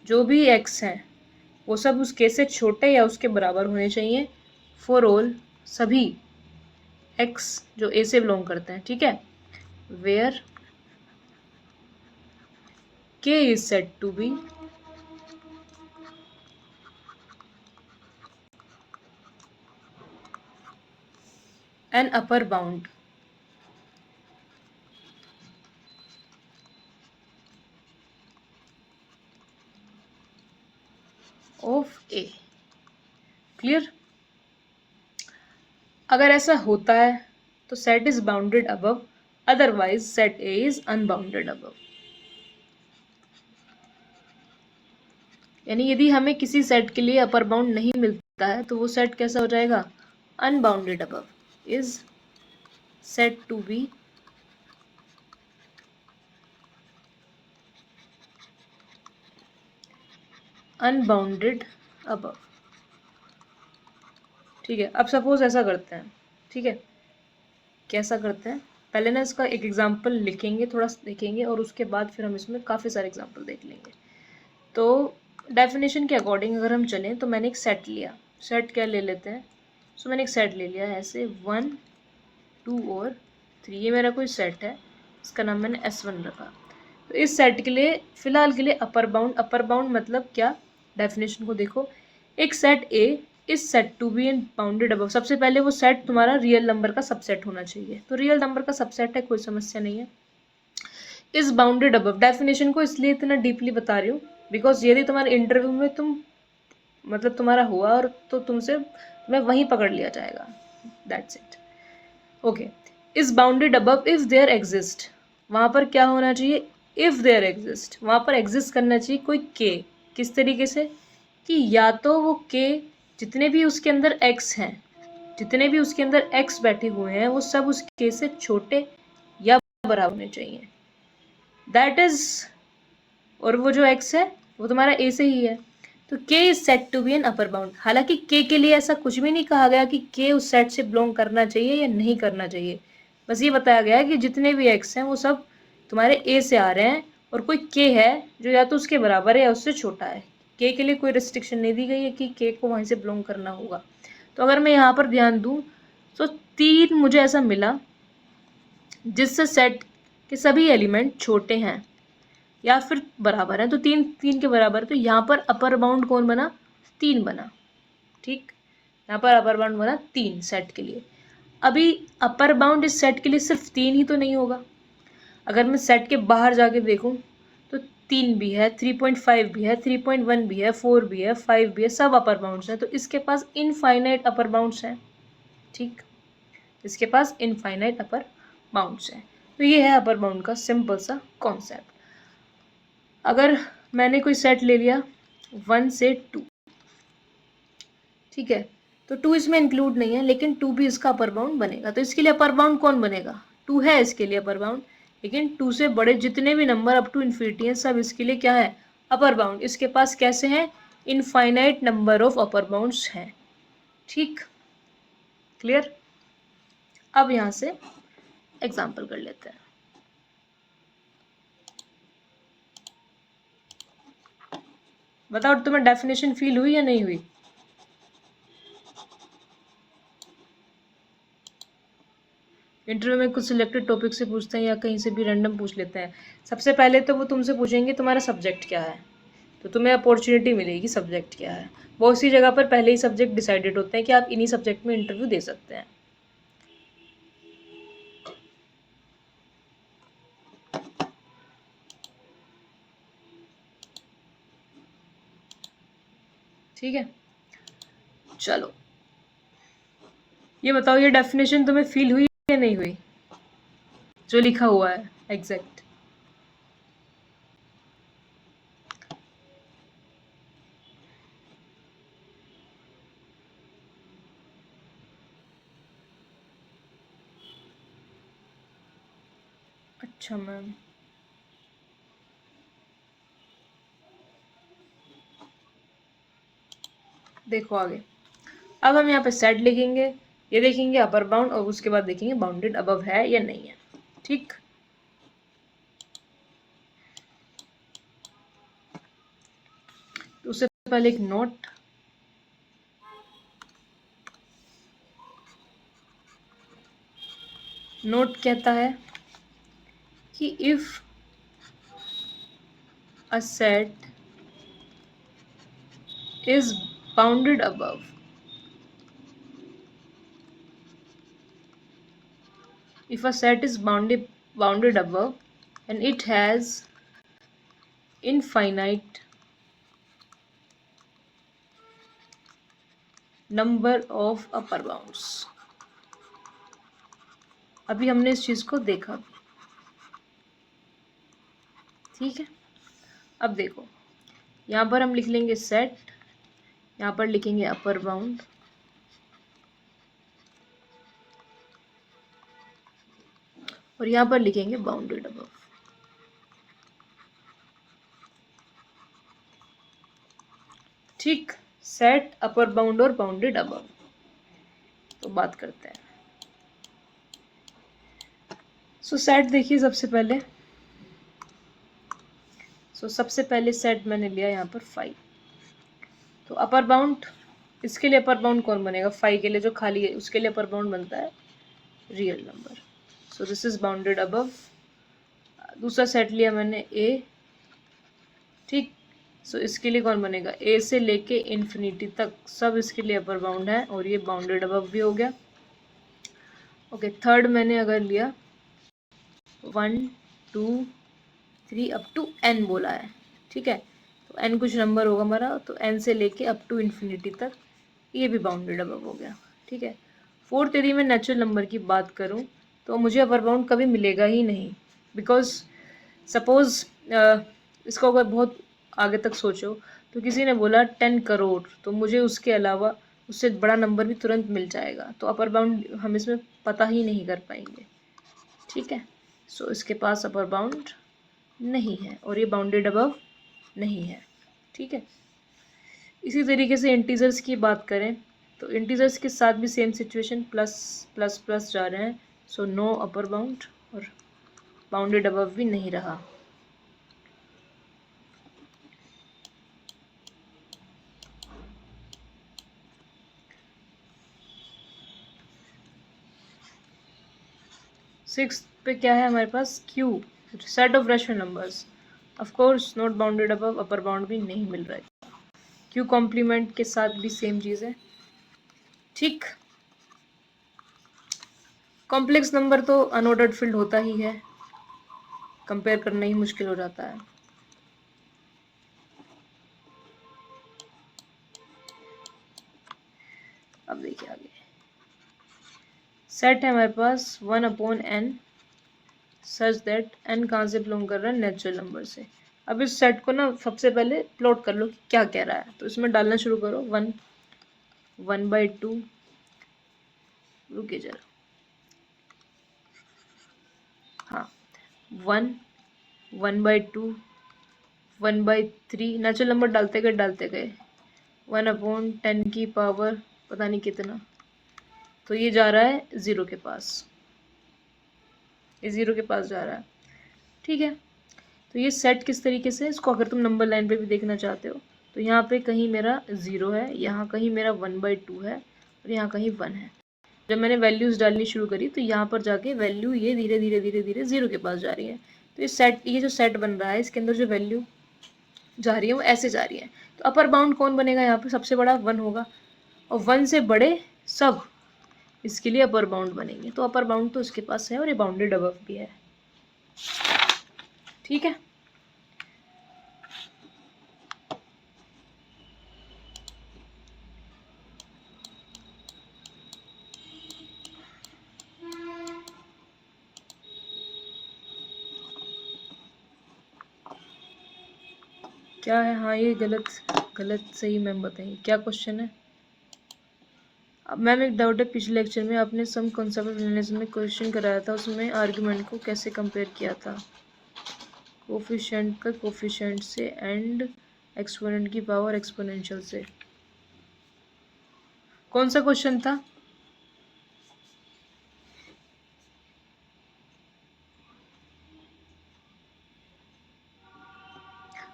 जो भी x है वो सब उस K से छोटे या उसके बराबर होने चाहिए फॉर ऑल, सभी x जो A से बिलोंग करते हैं। ठीक है, where K is said to be an upper bound of A। Clear? अगर ऐसा होता है तो set is bounded above, otherwise set A is unbounded above. यानी यदि हमें किसी सेट के लिए अपर बाउंड नहीं मिलता है तो वो सेट कैसा हो जाएगा? Unbounded above, is set to be unbounded above. ठीक है, अब सपोज ऐसा करते हैं। ठीक है, कैसा करते हैं, पहले ना इसका एक एग्जांपल लिखेंगे, थोड़ा देखेंगे, और उसके बाद फिर हम इसमें काफ़ी सारे एग्जांपल देख लेंगे। तो डेफिनेशन के अकॉर्डिंग अगर हम चलें तो मैंने एक सेट लिया। सेट क्या ले लेते हैं? सो मैंने एक सेट ले लिया ऐसे 1 2 और 3, ये मेरा कोई सेट है, इसका नाम मैंने S1 रखा। तो इस सेट के लिए फिलहाल के लिए अपर बाउंड मतलब क्या? डेफिनेशन को देखो, एक set A is set to be in bounded above. सबसे पहले वो सेट तुम्हारा रियल नंबर का सबसेट होना चाहिए, तो रियल नंबर का सबसेट है, कोई समस्या नहीं है। इस बाउंडेड अबव, डेफिनेशन को इसलिए इतना डीपली बता रही हूँ बिकॉज यदि तुम्हारे इंटरव्यू में मतलब तुम्हारा हुआ और तो तुम्हें वहीं पकड़ लिया जाएगा। That's it. Okay, is bounded above if there exist, वहाँ पर क्या होना चाहिए? इफ देयर एग्जिस्ट, वहाँ पर एग्जिस्ट करना चाहिए कोई के। किस तरीके से? कि या तो वो के जितने भी उसके अंदर एक्स हैं, जितने भी उसके अंदर एक्स बैठे हुए हैं वो सब उस के से छोटे या बराबर होने चाहिए। दैट इज, और वो जो x है वो तुम्हारा a से ही है, तो k is set to be an upper bound. हालांकि k के लिए ऐसा कुछ भी नहीं कहा गया कि k उस सेट से बिलोंग करना चाहिए या नहीं करना चाहिए, बस ये बताया गया है कि जितने भी x हैं वो सब तुम्हारे a से आ रहे हैं और कोई k है जो या तो उसके बराबर है या उससे छोटा है। k के लिए कोई रिस्ट्रिक्शन नहीं दी गई है कि k को वहीं से बिलोंग करना होगा। तो अगर मैं यहाँ पर ध्यान दूँ तो 3 मुझे ऐसा मिला जिससे सेट के सभी एलिमेंट छोटे हैं या फिर बराबर है, तो 3 के बराबर। तो यहाँ पर अपर बाउंड कौन बना? 3 बना। ठीक, यहाँ पर अपर बाउंड बना 3 सेट के लिए। अभी अपर बाउंड इस सेट के लिए सिर्फ 3 ही तो नहीं होगा, अगर मैं सेट के बाहर जाके देखूं तो 3 भी है, 3.5 भी है, 3.1 भी है, 4 भी है, 5 भी है, सब अपर बाउंड्स हैं। तो इसके पास इनफाइनाइट अपर बाउंड्स हैं। ठीक, इसके पास इनफाइनाइट अपर बाउंड्स हैं। तो ये है अपर बाउंड का सिंपल सा कॉन्सेप्ट। अगर मैंने कोई सेट ले लिया 1 से 2, ठीक है, तो 2 इसमें इंक्लूड नहीं है, लेकिन 2 भी इसका अपर बाउंड बनेगा। तो इसके लिए अपर बाउंड कौन बनेगा? 2 है इसके लिए अपर बाउंड, लेकिन 2 से बड़े जितने भी नंबर अप टू इन्फिनिटी हैं सब इसके लिए क्या है? Upper bound. इसके पास कैसे हैं? Infinite number of upper bounds हैं। ठीक, क्लियर? अब यहाँ से एग्जाम्पल कर लेते हैं। बताओ तुम्हें डेफिनेशन फील हुई या नहीं हुई? इंटरव्यू में कुछ सिलेक्टेड टॉपिक से पूछते हैं या कहीं से भी रैंडम पूछ लेते हैं। सबसे पहले तो वो तुमसे पूछेंगे तुम्हारा सब्जेक्ट क्या है, तो तुम्हें अपॉर्चुनिटी मिलेगी सब्जेक्ट क्या है। बहुत सी जगह पर पहले ही सब्जेक्ट डिसाइडेड होते हैं कि आप इन्हीं सब्जेक्ट में इंटरव्यू दे सकते हैं। ठीक है, चलो ये बताओ, ये डेफिनेशन तुम्हें फील हुई या नहीं हुई जो लिखा हुआ है एग्जैक्ट? अच्छा मैम, देखो आगे। अब हम यहाँ पे सेट लिखेंगे, ये देखेंगे अपर बाउंड, और उसके बाद देखेंगे बाउंडेड अबव है या नहीं है। ठीक, तो उससे पहले एक नोट, नोट कहता है कि if a set is bounded above, if a set is bounded above and it has infinite number of upper bounds। अभी हमने इस चीज को देखा, ठीक है। अब देखो, यहाँ पर हम लिख लेंगे सेट, यहाँ पर लिखेंगे अपर बाउंड, और यहाँ पर लिखेंगे बाउंडेड अबव। ठीक, सेट, अपर बाउंड और बाउंडेड अबव। तो बात करते हैं। सो सेट देखिए सबसे पहले, सबसे पहले सेट मैंने लिया यहाँ पर 5। तो अपर बाउंड, इसके लिए अपर बाउंड कौन बनेगा? 5 के लिए जो खाली है उसके लिए अपर बाउंड बनता है real number. So this is bounded above. दूसरा सेट लिया मैंने ए, ठीक। सो इसके लिए कौन बनेगा? ए से लेके इन्फिनिटी तक सब इसके लिए अपर बाउंड है, और ये बाउंडेड अबव भी हो गया। ओके, थर्ड मैंने अगर लिया 1 2 3 अप टू n बोला है, ठीक है। तो n कुछ नंबर होगा हमारा, तो n से लेके अप टू इन्फिनिटी तक ये भी बाउंडेड अबव हो गया, ठीक है। फोर्थ यदि मैं नेचुरल नंबर की बात करूं तो मुझे अपर बाउंड कभी मिलेगा ही नहीं, बिकॉज सपोज इसको अगर बहुत आगे तक सोचो तो किसी ने बोला 10 करोड़, तो मुझे उसके अलावा उससे बड़ा नंबर भी तुरंत मिल जाएगा, तो अपर बाउंड हम इसमें पता ही नहीं कर पाएंगे, ठीक है। सो इसके पास अपर बाउंड नहीं है और ये बाउंडेड अबव नहीं है, ठीक है। इसी तरीके से इंटीजर्स की बात करें तो इंटीजर्स के साथ भी same situation, plus plus plus जा रहे हैं। सो नो अपर बाउंड और बाउंडेड अबव भी नहीं रहा। सिक्स्थ पे क्या है हमारे पास? Q, set of rational numbers. Of course not bounded above, upper bound भी नहीं मिल रहा है। क्यू कॉम्प्लीमेंट के साथ भी सेम चीज़ है, ठीक। कॉम्प्लेक्स नंबर तो अनऑर्डर्ड फील्ड होता ही है, कंपेयर करना ही मुश्किल हो जाता है। अब देखिए आगे, सेट है हमारे पास 1/n सच दैट n कहाँ से बिलोंग कर रहा है, नेचुरल नंबर से। अब इस सेट को ना सबसे पहले प्लॉट कर लो कि क्या कह रहा है, तो इसमें डालना शुरू करो। 1/2, रुकिए जरा, हाँ 1/2, 1/3, नेचुरल नंबर डालते गए 1/10 की पावर पता नहीं कितना, तो ये जा रहा है ज़ीरो के पास, ये ज़ीरो के पास जा रहा है। ठीक है, तो ये सेट किस तरीके से, इसको अगर तुम नंबर लाइन पे भी देखना चाहते हो तो यहाँ पे कहीं मेरा 0 है, यहाँ कहीं मेरा 1/2 है और यहाँ कहीं 1 है। जब मैंने वैल्यूज़ डालनी शुरू करी तो यहाँ पर जाके वैल्यू ये धीरे धीरे धीरे धीरे 0 के पास जा रही है। तो ये जो सेट बन रहा है इसके अंदर जो वैल्यू जा रही है वो ऐसे जा रही है। तो अपर बाउंड कौन बनेगा, यहाँ पे सबसे बड़ा 1 होगा और 1 से बड़े सब इसके लिए अपर बाउंड बनेंगे। तो अपर बाउंड तो इसके पास है और ये बाउंडेड अबव भी है। ठीक है, क्या है, हाँ ये गलत गलत सही मैम बताइए क्या क्वेश्चन है। अब मैम एक डाउट है, पिछले लेक्चर में आपने सम कॉन्सेप्ट ऑफ रिलेशन में क्वेश्चन कराया था, उसमें आर्गुमेंट को कैसे कंपेयर किया था, कोफिशिएंट का कोफिशिएंट से एंड एक्सपोनेंट की पावर एक्सपोनेंशियल से। कौन सा क्वेश्चन था?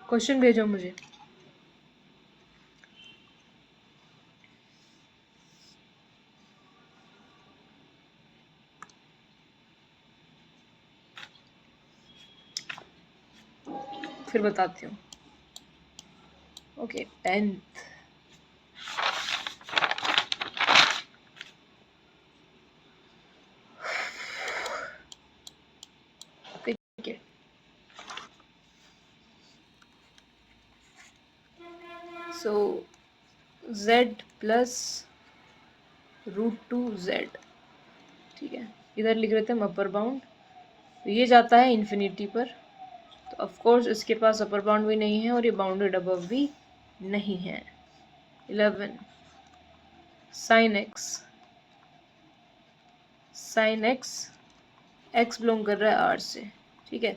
क्वेश्चन भेजो मुझे। फिर बताती हूँ। Okay, 10th। ठीक है, सो z प्लस √2z, ठीक है, इधर लिख रहे थे हम अपर बाउंड, तो ये जाता है इन्फिनिटी पर, तो ऑफ कोर्स इसके पास अपर बाउंड भी नहीं है और ये बाउंडेड अबव भी नहीं है। 11 साइन एक्स एक्स बिलोंग कर रहा है आर से, ठीक है,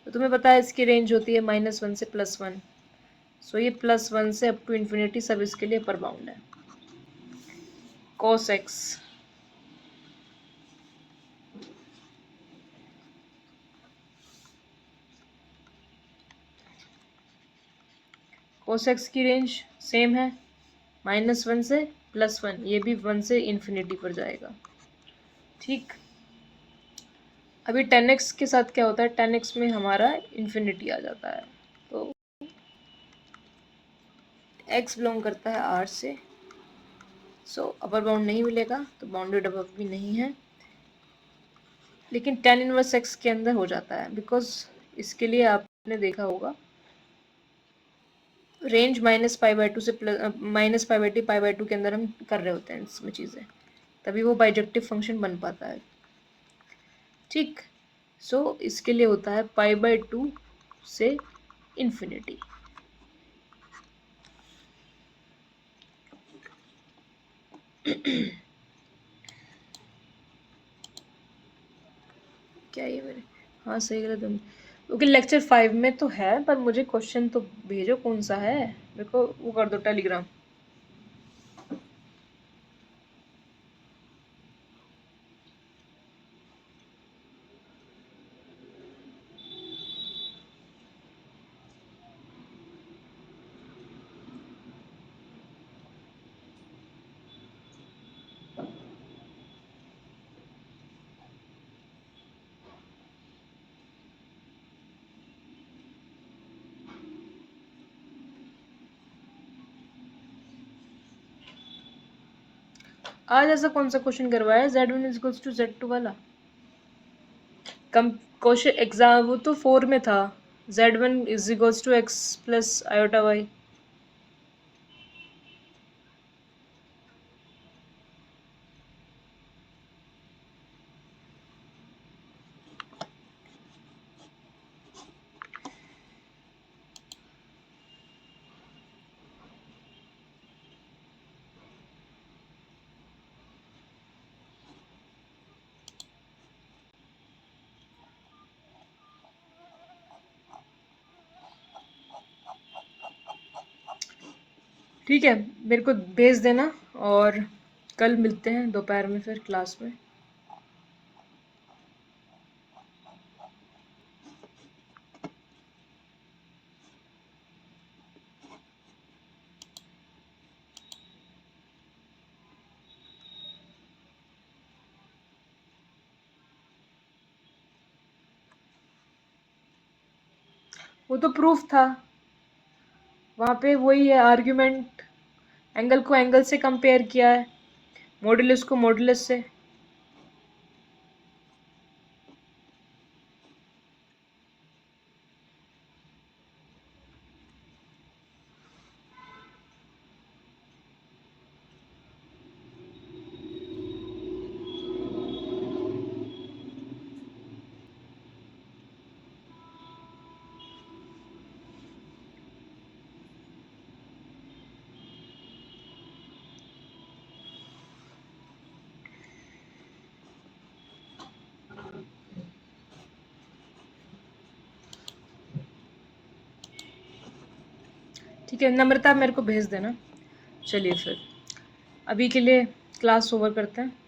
तो तुम्हें पता है इसकी रेंज होती है -1 से +1, सो ये +1 से अप टू इन्फिनिटी सब इसके लिए अपर बाउंड है। cos x cos x की रेंज सेम है, -1 से +1, ये भी 1 से इन्फिनिटी पर जाएगा। ठीक, अभी 10x के साथ क्या होता है, 10x में हमारा इन्फिनिटी आ जाता है, तो x बिलोंग करता है r से, सो अपर बाउंड नहीं मिलेगा, तो बाउंडेड अबव भी नहीं है, लेकिन tan इनवर्स x के अंदर हो जाता है, बिकॉज इसके लिए आपने देखा होगा रेंज -π/2 से -π/2 π/2 के अंदर हम कर रहे होते हैं इसमें चीज़ें, तभी वो बाइजेक्टिव फंक्शन बन पाता है। ठीक, सो इसके लिए होता है π/2 से इन्फिनिटी। क्या ये मेरे, हाँ सही गलत क्योंकि लेक्चर 5 में तो है, पर मुझे क्वेश्चन तो भेजो कौन सा है, मेरे को वो कर दो टेलीग्राम। आज ऐसा कौन सा क्वेश्चन करवाया z1 is equals to z2 वाला? कम क्वेश्चन एग्जाम वो तो 4 में था, z1 is equals to x plus iota y। ठीक है, मेरे को भेज देना और कल मिलते हैं दोपहर में फिर क्लास में। वो तो प्रूफ था, वहाँ पे वही है आर्ग्यूमेंट, एंगल को एंगल से कंपेयर किया है, मॉडुलस को मॉडुलस से। ठीक है नम्रता, मेरे को भेज देना। चलिए फिर अभी के लिए क्लास ओवर करते हैं।